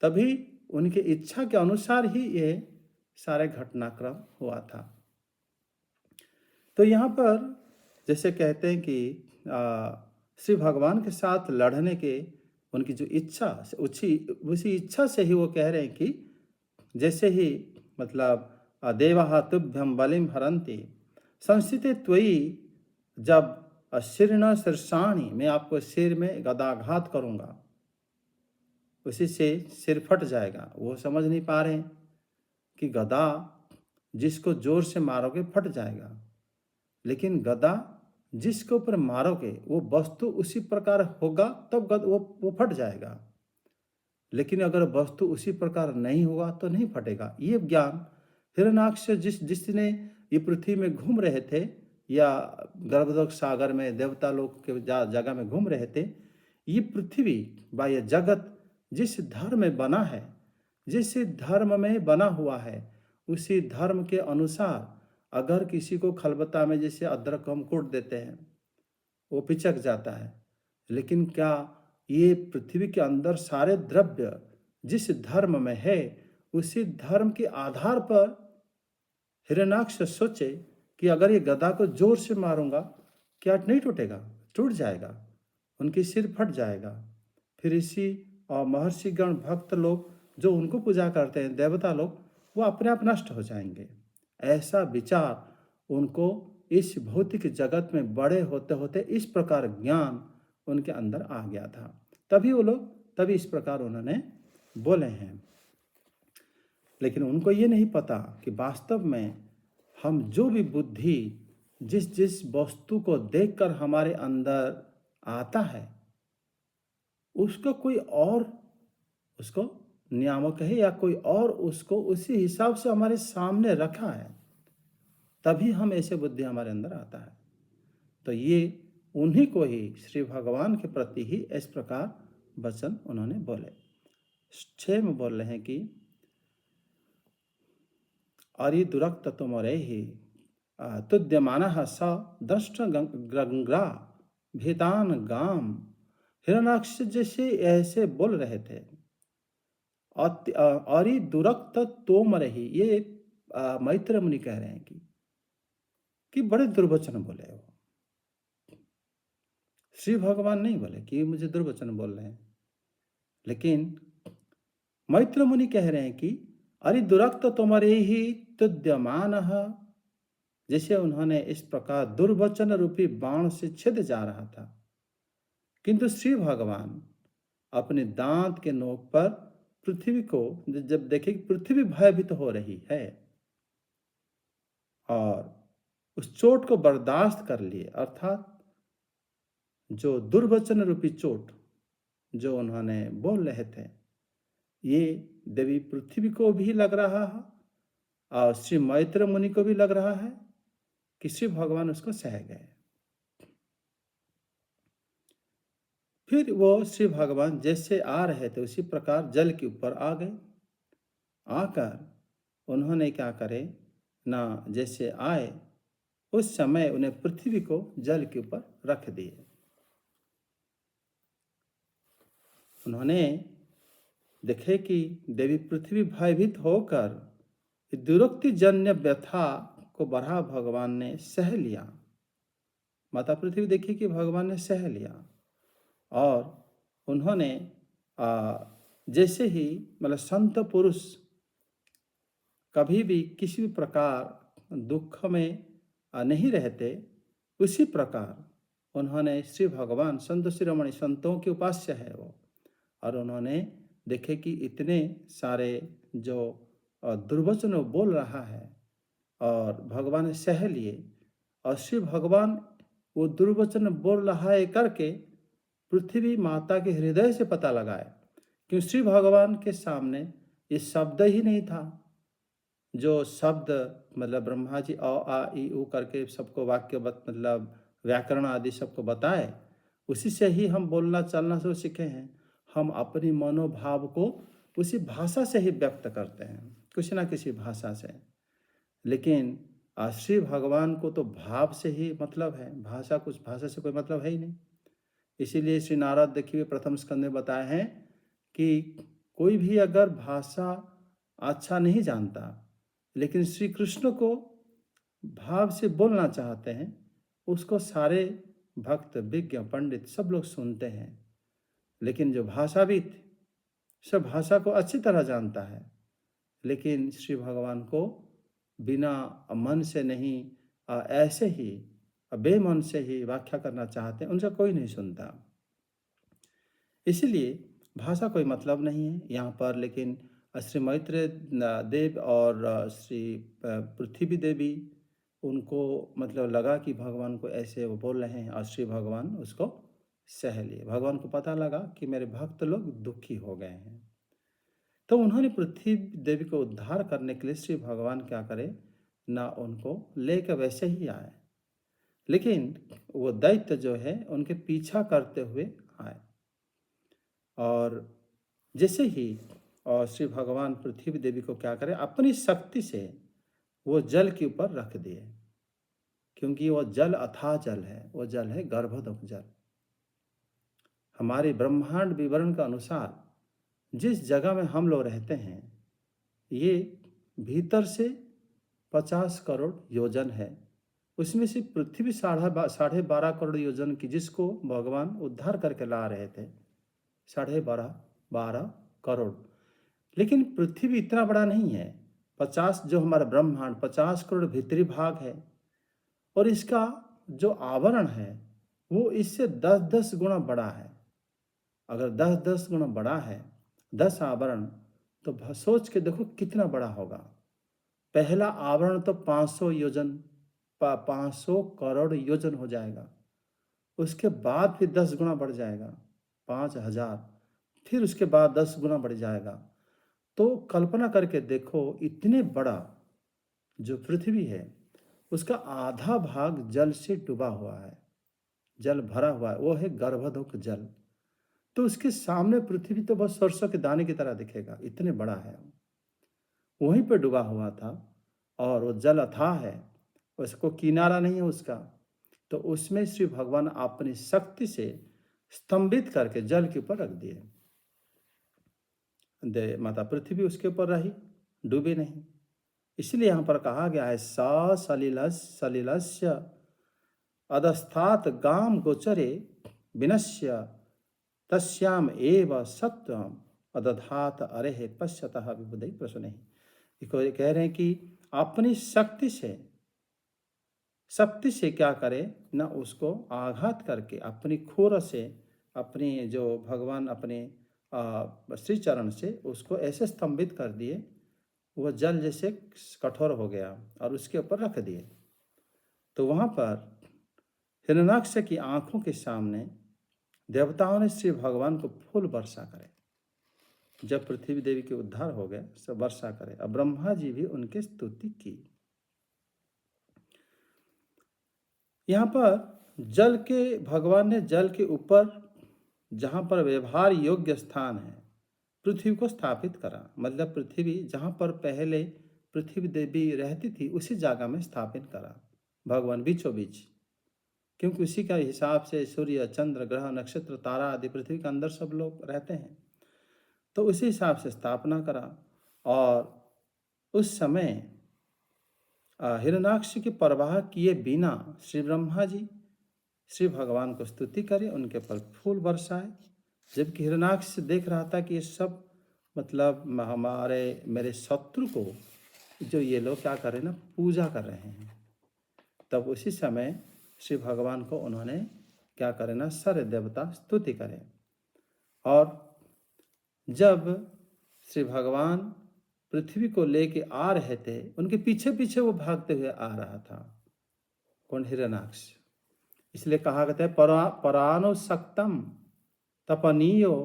तभी उनकी इच्छा के अनुसार ही ये सारे घटनाक्रम हुआ था। तो यहाँ पर जैसे कहते हैं कि श्री भगवान के साथ लड़ने के उनकी जो इच्छा, उसी इच्छा से ही वो कह रहे हैं कि जैसे ही मतलब देवः तुभ्यं बलिं हरन्ति संस्थिते त्वयि, जब शीर्ण शीर्षाणि, मैं आपको सिर में गदाघात करूंगा, उसी से सिर फट जाएगा। वो समझ नहीं पा रहे कि गदा जिसको जोर से मारोगे फट जाएगा, लेकिन गदा जिसके ऊपर मारोगे वो वस्तु उसी प्रकार होगा तब वो फट जाएगा। लेकिन अगर वस्तु उसी प्रकार नहीं होगा तो नहीं फटेगा। ये ज्ञान हिरणाक्ष जिसने ये पृथ्वी में घूम रहे थे या गर्भलोक सागर में देवता लोक के जगह में घूम रहे थे, ये पृथ्वी व यह जगत जिस धर्म में बना है, जिस धर्म में बना हुआ है, उसी धर्म के अनुसार अगर किसी को खलबत्ता में जैसे अदरक हम कूट देते हैं, वो पिचक जाता है, लेकिन क्या ये पृथ्वी के अंदर सारे द्रव्य जिस धर्म में है, उसी धर्म के आधार पर हिरण्याक्ष सोचे कि अगर ये गदा को जोर से मारूंगा, क्या नहीं टूटेगा? टूट जाएगा, उनकी सिर फट जाएगा। फिर इसी और महर्षि गण भक्त लोग जो उनको पूजा करते हैं, देवता लोग, वो अपने आप नष्ट हो जाएंगे। ऐसा विचार उनको इस भौतिक जगत में बड़े होते होते इस प्रकार ज्ञान उनके अंदर आ गया था। तभी इस प्रकार उन्होंने बोले हैं। लेकिन उनको ये नहीं पता कि वास्तव में हम जो भी बुद्धि जिस वस्तु को देखकर हमारे अंदर आता है, उसको कोई और उसको नियामक है या कोई और उसको उसी हिसाब से हमारे सामने रखा है, तभी हम ऐसे बुद्धि हमारे अंदर आता है। तो ये उन्हीं को ही श्री भगवान के प्रति ही इस प्रकार वचन उन्होंने बोले। 6 में बोल रहे हैं कि अरि दुरक्त तुमरे ही तुद्यमानः स दृष्ट गंग्रा भेदान गाम। हिरण्याक्ष जैसे ऐसे बोल रहे थे। अरि दुरक्त तोमरहि, ये मैत्र मुनि कह रहे हैं कि बड़े दुर्वचन बोले वो। श्री भगवान नहीं बोले कि मुझे दुर्वचन बोल रहे हैं, लेकिन मैत्र मुनि कह रहे हैं कि अरि दुरक्त तोमरे ही तुद्यमानः, जैसे उन्होंने इस प्रकार दुर्वचन रूपी बाण से छिद जा रहा था, किंतु श्री भगवान अपने दांत के नोक पर पृथ्वी को जब देखे कि पृथ्वी भयभीत हो रही है और उस चोट को बर्दाश्त कर लिए, अर्थात जो दुर्वचन रूपी चोट जो उन्होंने बोल रहे थे, ये देवी पृथ्वी को भी लग रहा है और श्री मैत्र मुनि को भी लग रहा है कि श्री भगवान उसको सह गए। फिर वो श्री भगवान जैसे आ रहे थे उसी प्रकार जल के ऊपर आ गए। आकर उन्होंने क्या करे ना, जैसे आए उस समय उन्हें पृथ्वी को जल के ऊपर रख दिए। उन्होंने देखे कि देवी पृथ्वी भयभीत होकर दुरुक्ति जन्य व्यथा को बड़ा भगवान ने सह लिया। माता पृथ्वी देखी कि भगवान ने सह लिया और उन्होंने जैसे ही मतलब संत पुरुष कभी भी किसी भी प्रकार दुख में नहीं रहते, उसी प्रकार उन्होंने श्री भगवान संत शिरोमणि संतों के उपास्य है वो, और उन्होंने देखे कि इतने सारे जो दुर्वचन बोल रहा है और भगवान ने सह लिए, और श्री भगवान वो दुर्वचन बोल रहा है करके पृथ्वी माता के हृदय से पता लगाए, क्यों श्री भगवान के सामने ये शब्द ही नहीं था। जो शब्द मतलब ब्रह्मा जी अ आ इ उ करके सबको वाक्य मतलब व्याकरण आदि सबको बताए, उसी से ही हम बोलना चलना सब सीखे हैं। हम अपनी मनोभाव को उसी भाषा से ही व्यक्त करते हैं, किसी ना किसी भाषा से। लेकिन श्री भगवान को तो भाव से ही मतलब है, भाषा से कोई मतलब है ही नहीं। इसीलिए श्री नारद देखिए प्रथम स्कंद में बताए हैं कि कोई भी अगर भाषा अच्छा नहीं जानता, लेकिन श्री कृष्ण को भाव से बोलना चाहते हैं, उसको सारे भक्त विज्ञ पंडित सब लोग सुनते हैं। लेकिन जो भाषाविद सब भाषा को अच्छी तरह जानता है, लेकिन श्री भगवान को बिना मन से नहीं ऐसे ही बेमन से ही व्याख्या करना चाहते हैं, उनसे कोई नहीं सुनता। इसलिए भाषा कोई मतलब नहीं है यहाँ पर। लेकिन श्री मैत्रेय देव और श्री पृथ्वी देवी, उनको मतलब लगा कि भगवान को ऐसे वो बोल रहे हैं, और श्री भगवान उसको सह लिए। भगवान को पता लगा कि मेरे भक्त लोग दुखी हो गए हैं, तो उन्होंने पृथ्वी देवी को उद्धार करने के लिए श्री भगवान क्या करे ना, उनको लेकर वैसे ही आए, लेकिन वो दैत्य जो है उनके पीछा करते हुए आए। और जैसे ही और श्री भगवान पृथ्वी देवी को क्या करे, अपनी शक्ति से वो जल के ऊपर रख दिए, क्योंकि वो जल अथाह जल है, वो जल है गर्भोदक जल। हमारे ब्रह्मांड विवरण का अनुसार जिस जगह में हम लोग रहते हैं ये भीतर से 50 करोड़ योजन है, उसमें से पृथ्वी 12.5 करोड़ योजन की, जिसको भगवान उद्धार करके ला रहे थे, 12.5 करोड़। लेकिन पृथ्वी इतना बड़ा नहीं है। 50 जो हमारा ब्रह्मांड 50 करोड़ भीतरी भाग है, और इसका जो आवरण है वो इससे 10-10 गुना बड़ा है। अगर 10-10 गुना बड़ा है 10 आवरण, तो सोच के देखो कितना बड़ा होगा। पहला आवरण तो 500 योजन 500 करोड़ योजन हो जाएगा, उसके बाद फिर 10 गुना बढ़ जाएगा 5000, फिर उसके बाद 10 गुना बढ़ जाएगा। तो कल्पना करके देखो इतने बड़ा जो पृथ्वी है उसका आधा भाग जल से डूबा हुआ है, जल भरा हुआ है, वो है गर्भोदक जल। तो उसके सामने पृथ्वी तो बस सरसों के दाने की तरह दिखेगा, इतने बड़ा है। वहीं पे डूबा हुआ था और वो जल अथाह है, उसको किनारा नहीं है उसका। तो उसमें श्री भगवान अपनी शक्ति से स्तंभित करके जल के ऊपर रख दिए। माता पृथ्वी उसके ऊपर रही, डूबी नहीं। इसलिए यहाँ पर कहा गया है सा सलिलस्य अधस्थात गाम गोचरे विनश्य तस्याम एव सत्वम अदधात अरे पश्यतः विबुधै प्रसन्न। कह रहे हैं कि अपनी शक्ति से क्या करे ना, उसको आघात करके अपनी खुर से, अपनी जो भगवान अपने श्री चरण से उसको ऐसे स्तंभित कर दिए, वह जल जैसे कठोर हो गया और उसके ऊपर रख दिए। तो वहाँ पर हिरण्याक्ष की आंखों के सामने देवताओं ने श्री भगवान को फूल वर्षा करे। जब पृथ्वी देवी के उद्धार हो गए सब वर्षा करे, और ब्रह्मा जी भी उनकी स्तुति की। यहाँ पर जल के भगवान ने जल के ऊपर जहाँ पर व्यवहार योग्य स्थान है पृथ्वी को स्थापित करा। मतलब पृथ्वी जहाँ पर पहले पृथ्वी देवी रहती थी उसी जगह में स्थापित करा भगवान बीचों बीच, क्योंकि उसी का हिसाब से सूर्य चंद्र ग्रह नक्षत्र तारा आदि पृथ्वी के अंदर सब लोग रहते हैं। तो उसी हिसाब से स्थापना करा। और उस समय हिरण्याक्ष की परवाह किए बिना श्री ब्रह्मा जी श्री भगवान को स्तुति करे, उनके पर फूल बरसाए। जबकि हिरण्याक्ष देख रहा था कि ये सब मतलब मेरे शत्रु को जो ये लोग क्या कर रहे हैं ना, पूजा कर रहे हैं। तब उसी समय श्री भगवान को उन्होंने क्या करे ना, सारे देवता स्तुति करें। और जब श्री भगवान पृथ्वी को लेके आ रहे थे, उनके पीछे पीछे वो भागते हुए आ रहा था। कौन? हिरण्याक्ष। इसलिए कहा गया है परानुसक्तम तपनीयो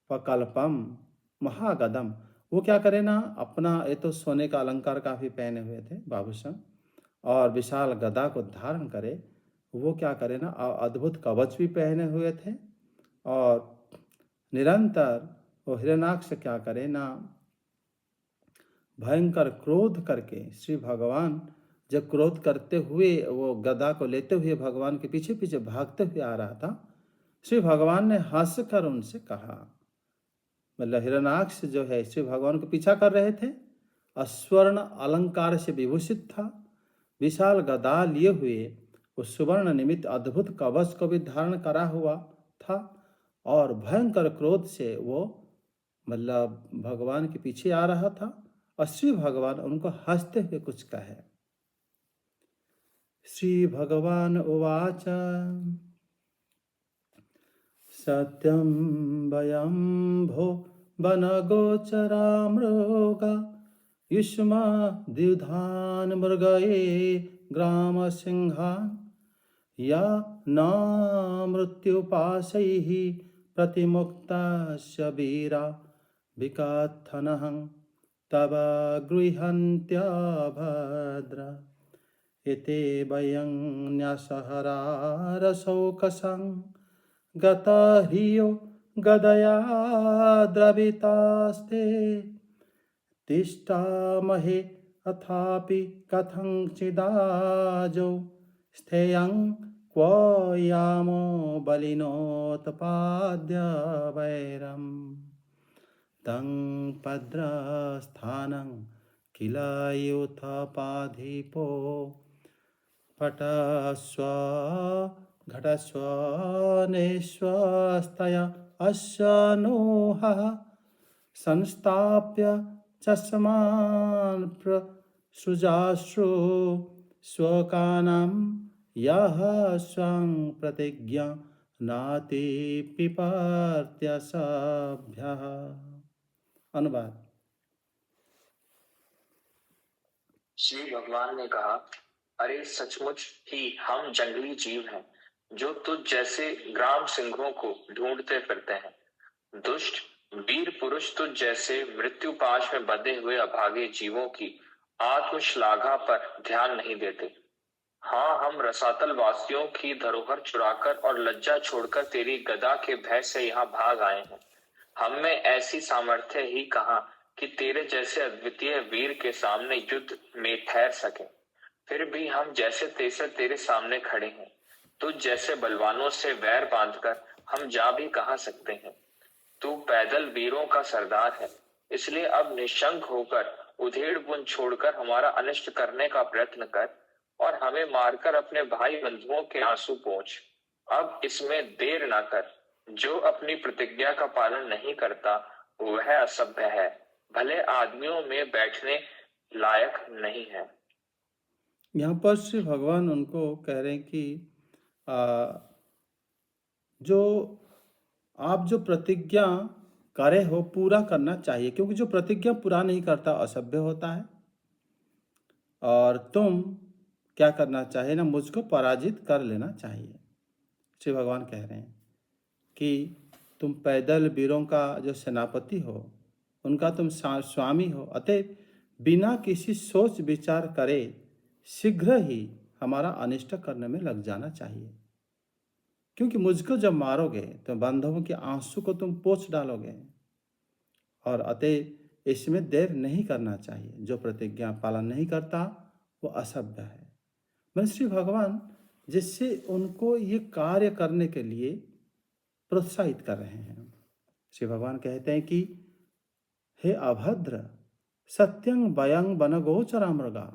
पकल्पम महागदम। वो क्या करे ना, अपना ये तो सोने का अलंकार काफी पहने हुए थे बाबूषण, और विशाल गदा को धारण करे। वो क्या करे ना, अद्भुत कवच भी पहने हुए थे। और निरंतर वो हिरण्याक्ष क्या करे ना, भयंकर क्रोध करके श्री भगवान जब क्रोध करते हुए वो गदा को लेते हुए भगवान के पीछे पीछे भागते हुए आ रहा था, श्री भगवान ने हंसकर उनसे कहा, मतलब हिरण्याक्ष जो है श्री भगवान को पीछा कर रहे थे, स्वर्ण अलंकार से विभूषित था, विशाल गदा लिए हुए, उस सुवर्ण निमित्त अद्भुत कवच को भी धारण करा हुआ था, और भयंकर क्रोध से वो मतलब भगवान के पीछे आ रहा था। और श्री भगवान उनको हंसते हुए कुछ कहे। श्री भगवान उवाच सत्यं वयं भो वनगोचरा मृगा युष्माद्युधान् मृगये ग्रामसिंहान् या न मृत्युपाशैः प्रतिमुक्तास्य वीरा विकात्थनहं तव गृह्णन्त्या भद्रा एते वयं न्यासहरा रसौकसं गता ह्रियो गदया द्रवितास्ते तिष्ठामहे अथापि कथञ्चिदाजौ स्थेयं क्व यामो बलिनोत्पाद्य वैरम् तं भद्रस्थानं किल यूथपाधिपो पटस्व घटस्व नेष्वस्तय अस्य नोहः संस्थाप्य चष्मान् प्रसृजाश्रु स्वकानां यः स्वं प्रतिज्ञा नाति पिपर्त्यसभ्यः। अनुवाद। श्री भगवान ने कहा, अरे सचमुच ही हम जंगली जीव हैं जो तुझ जैसे ग्राम सिंहों को ढूंढते फिरते हैं। दुष्ट वीर पुरुष तुझ जैसे मृत्यु पाश में बंधे हुए अभागे जीवों की आत्मश्लाघा पर ध्यान नहीं देते। हाँ, हम रसातल वासियों की धरोहर चुराकर और लज्जा छोड़कर तेरी गदा के भय से यहाँ भाग आए हैं। हम में ऐसी सामर्थ्य ही कहाँ कि तेरे जैसे अद्वितीय वीर के सामने युद्ध में ठहर सके। फिर भी हम जैसे तैसे तेरे सामने खड़े हैं। तुझ जैसे बलवानों से वैर बांधकर हम जा भी कहाँ सकते हैं। तू पैदल वीरों का सरदार है, इसलिए अब निशंक होकर उधेड़ बुन छोड़कर हमारा अनिष्ट करने का प्रयत्न कर और हमें मारकर अपने भाई बंधुओं के आंसू पोंछ। अब इसमें देर ना कर। जो अपनी प्रतिज्ञा का पालन नहीं करता वह असभ्य है, भले आदमियों में बैठने लायक नहीं है। यहाँ पर श्री भगवान उनको कह रहे हैं कि जो आप जो प्रतिज्ञा करे हो पूरा करना चाहिए, क्योंकि जो प्रतिज्ञा पूरा नहीं करता असभ्य होता है। और तुम क्या करना चाहिए ना, मुझको पराजित कर लेना चाहिए। श्री भगवान कह रहे हैं कि तुम पैदल वीरों का जो सेनापति हो, उनका तुम स्वामी हो, अतः बिना किसी सोच विचार करे शीघ्र ही हमारा अनिष्ट करने में लग जाना चाहिए। क्योंकि मुझको जब मारोगे तो बांधवों के आंसू को तुम पोंछ डालोगे, और अतः इसमें देर नहीं करना चाहिए। जो प्रतिज्ञा पालन नहीं करता वो असभ्य है। मैं श्री भगवान जिससे उनको ये कार्य करने के लिए प्रोत्साहित कर रहे हैं। श्री भगवान कहते हैं कि हे अभद्र सत्यं वयं वनगोचरा मृगा,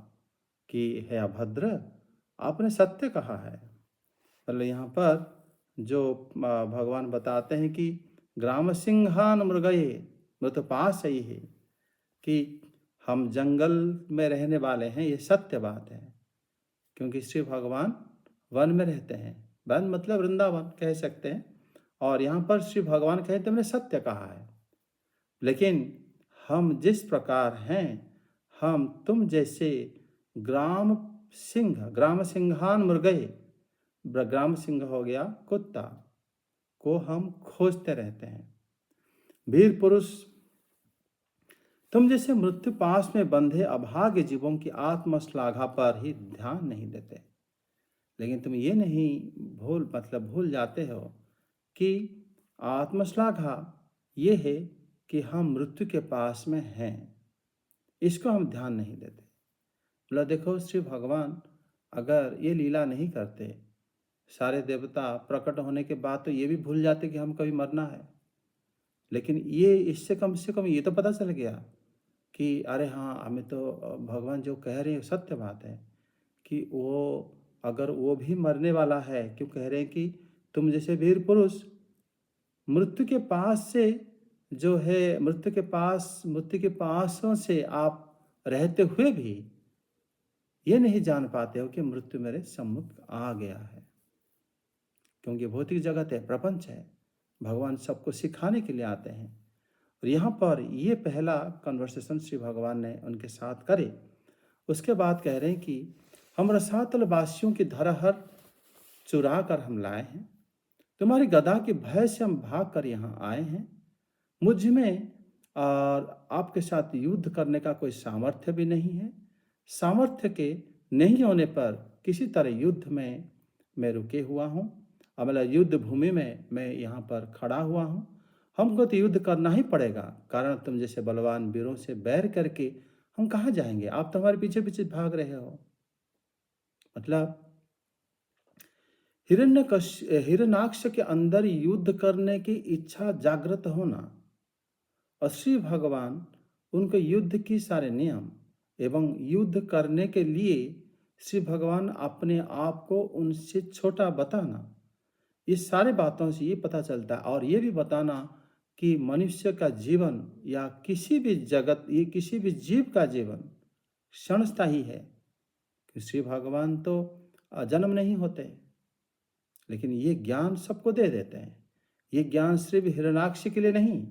कि हे अभद्र आपने सत्य कहा है। मतलब यहाँ पर जो भगवान बताते हैं कि ग्राम सिंहान मृगये मृतपास ही है, कि हम जंगल में रहने वाले हैं, ये सत्य बात है। क्योंकि श्री भगवान वन में रहते हैं, वन मतलब वृंदावन कह सकते हैं। और यहाँ पर श्री भगवान कहते मैंने सत्य कहा है। लेकिन हम जिस प्रकार हैं, हम तुम जैसे ग्राम सिंहान मृगये, ग्राम सिंह हो गया कुत्ता, को हम खोजते रहते हैं। वीर पुरुष तुम जैसे मृत्यु पास में बंधे अभागे जीवों की आत्मश्लाघा पर ही ध्यान नहीं देते। लेकिन तुम ये नहीं भूल जाते हो कि आत्मश्लाघा ये है कि हम मृत्यु के पास में हैं, इसको हम ध्यान नहीं देते। बोला देखो श्री भगवान अगर ये लीला नहीं करते, सारे देवता प्रकट होने के बाद तो ये भी भूल जाते कि हम कभी मरना है। लेकिन ये इससे कम से कम ये तो पता चल गया कि अरे हाँ, हमें तो भगवान जो कह रहे हैं सत्य बात है, कि वो अगर वो भी मरने वाला है, क्यों कह रहे हैं कि तुम जैसे वीर पुरुष मृत्यु के पास से जो है, मृत्यु के पासों से आप रहते हुए भी ये नहीं जान पाते हो कि मृत्यु मेरे सम्मुख आ गया है। क्योंकि भौतिक जगत है, प्रपंच है, भगवान सबको सिखाने के लिए आते हैं। और यहाँ पर ये पहला कन्वर्सेशन श्री भगवान ने उनके साथ करे। उसके बाद कह रहे हैं कि हम रसातल वासियों की धरोहर चुरा कर हम लाए हैं, तुम्हारी गदा के भय से हम भाग कर यहाँ आए हैं। मुझ में और आपके साथ युद्ध करने का कोई सामर्थ्य भी नहीं है। सामर्थ्य के नहीं होने पर किसी तरह युद्ध में मैं रुके हुआ हूँ, मतलब युद्ध भूमि में मैं यहाँ पर खड़ा हुआ हूँ। हमको तो युद्ध करना ही पड़ेगा, कारण तुम जैसे बलवान वीरों से बैर करके हम कहाँ जाएंगे? आप तो हमारे पीछे पीछे भाग रहे हो। मतलब हिरण्याक्ष के अंदर युद्ध करने की इच्छा जागृत होना और श्री भगवान उनको युद्ध की सारे नियम एवं युद्ध करने के लिए श्री भगवान अपने आप को उनसे छोटा बताना, इस सारे बातों से ये पता चलता है। और ये भी बताना कि मनुष्य का जीवन या किसी भी जगत, ये किसी भी जीव का जीवन क्षणस्थायी है, कि श्री भगवान तो जन्म नहीं होते, लेकिन ये ज्ञान सबको दे देते हैं। ये ज्ञान सिर्फ हिरण्याक्ष के लिए नहीं,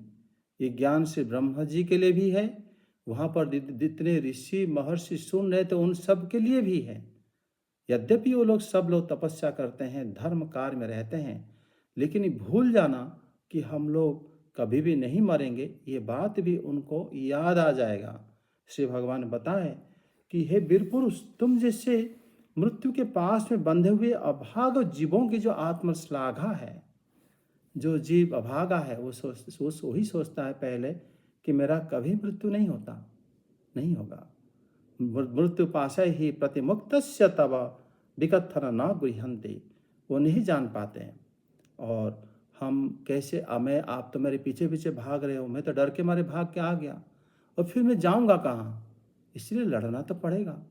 ये ज्ञान सिर्फ ब्रह्मा जी के लिए भी है। वहाँ पर जितने ऋषि महर्षि सुन रहे थे उन सब के लिए भी है। यद्यपि वो लोग सब लोग तपस्या करते हैं, धर्म कार्य में रहते हैं, लेकिन भूल जाना कि हम लोग कभी भी नहीं मरेंगे, ये बात भी उनको याद आ जाएगा। श्री भगवान बताए कि हे वीर पुरुष, तुम जैसे मृत्यु के पास में बंधे हुए अभागा जीवों की जो आत्मश्लाघा है, जो जीव अभागा है वो वही सोचता है पहले कि मेरा कभी मृत्यु नहीं होता, नहीं होगा। मृत्यु पाशय ही प्रतिमुक्तस्य तव विकथन न गृह्णन्ति, वो नहीं जान पाते हैं। और हम कैसे, आप तो मेरे पीछे पीछे भाग रहे हो, मैं तो डर के मारे भाग के आ गया, और फिर मैं जाऊंगा कहाँ? इसलिए लड़ना तो पड़ेगा।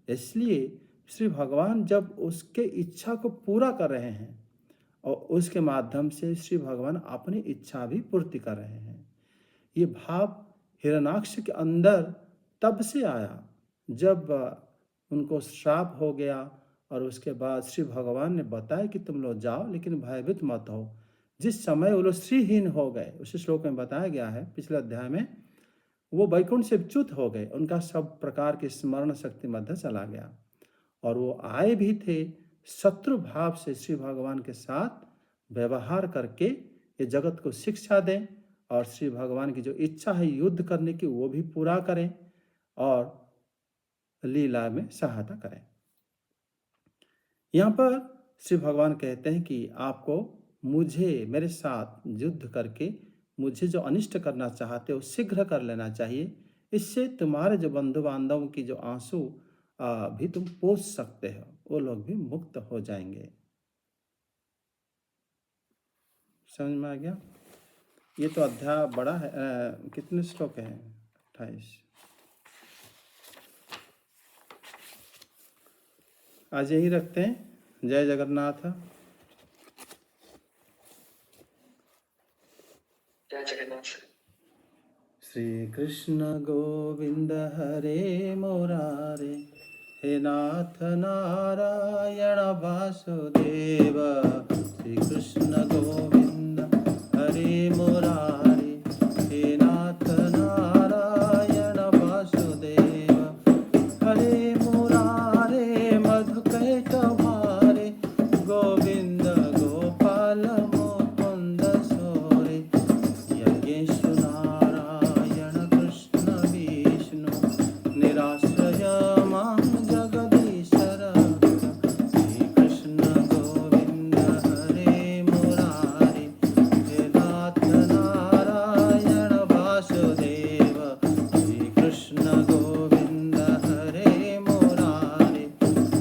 इसलिए श्री भगवान जब उसके इच्छा को पूरा कर रहे हैं और उसके माध्यम से श्री भगवान अपनी इच्छा भी पूर्ति कर रहे हैं, ये भाव हिरण्याक्ष के अंदर तब से आया जब उनको श्राप हो गया। और उसके बाद श्री भगवान ने बताया कि तुम लोग जाओ, लेकिन भयभीत मत हो। जिस समय वो लोग श्रीहीन हो गए, उस श्लोक में बताया गया है पिछले अध्याय में, वो वैकुंठ से च्युत हो गए, उनका सब प्रकार की स्मरण शक्ति मध्य चला गया। और वो आए भी थे शत्रु भाव से श्री भगवान के साथ व्यवहार करके ये जगत को शिक्षा दें, और श्री भगवान की जो इच्छा है युद्ध करने की वो भी पूरा करें और लीला में सहायता करें। यहाँ पर श्री भगवान कहते हैं कि आपको मुझे, मेरे साथ युद्ध करके मुझे जो अनिष्ट करना चाहते हो शीघ्र कर लेना चाहिए। इससे तुम्हारे जो बंधु बांधवों की जो आंसू भी तुम पोंछ सकते हो, वो लोग भी मुक्त हो जाएंगे। समझ में आ गया? ये तो अध्याय बड़ा है। कितने श्लोक हैं? 28। आज यही रखते हैं। जय जगन्नाथ। जय जगन्नाथ। श्री कृष्ण गोविंद हरे मुरारे, हे नाथ नारायण वासुदेव। श्री कृष्ण गोविंद हरे मुरारे, हे नाथ नारायण वासुदेव। हरे मुरारे मधुकैटभारे, गोविंद गोपाल मुकुंद सोरे। यज्ञेषु नारायण कृष्ण विष्णु, निराश्रय मां जगदीश रक्ष। श्री कृष्ण गोविंद हरे मुरारे, हे नाथ नारायण वासुदेव। श्री कृष्ण गोविंद हरे मुरारे,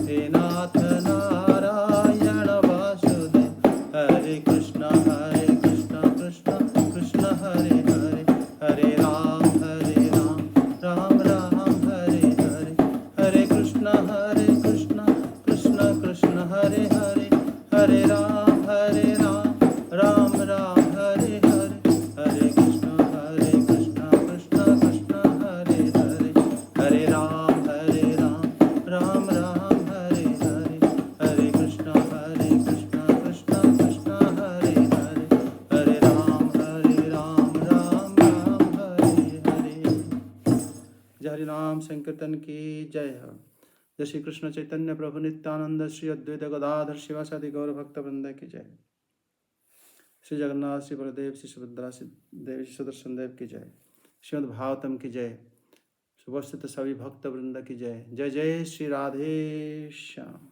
हे नाथ नारायण वासुदेव। हरे कृष्ण कृष्ण कृष्ण हरे हरे, हरे राम राम राम हरे हरे। हरे कृष्ण कृष्ण कृष्ण हरे हरे, हरे राम राम राम हरे हरे। हरे कृष्ण कृष्ण कृष्ण हरे हरे, हरे राम राम राम हरे हरे। हरे कृष्ण कृष्ण कृष्ण हरे हरे, हरे राम राम राम हरे हरे। जय हरि नाम संकीर्तन की जय हो। जय श्री कृष्ण चैतन्य प्रभु नित्यानंद, श्री अद्वैत गदाधर शिवासादि गौर भक्त वृंद की जय। श्री जगन्नाथ, श्री बलदेव, श्री सुभद्रा, श्री देव, श्री सुदर्शन देव की जय। श्रीमद् भागवतम की जय। उपस्थित सभी भक्त वृंद की जय। जय जय श्री राधे श्याम।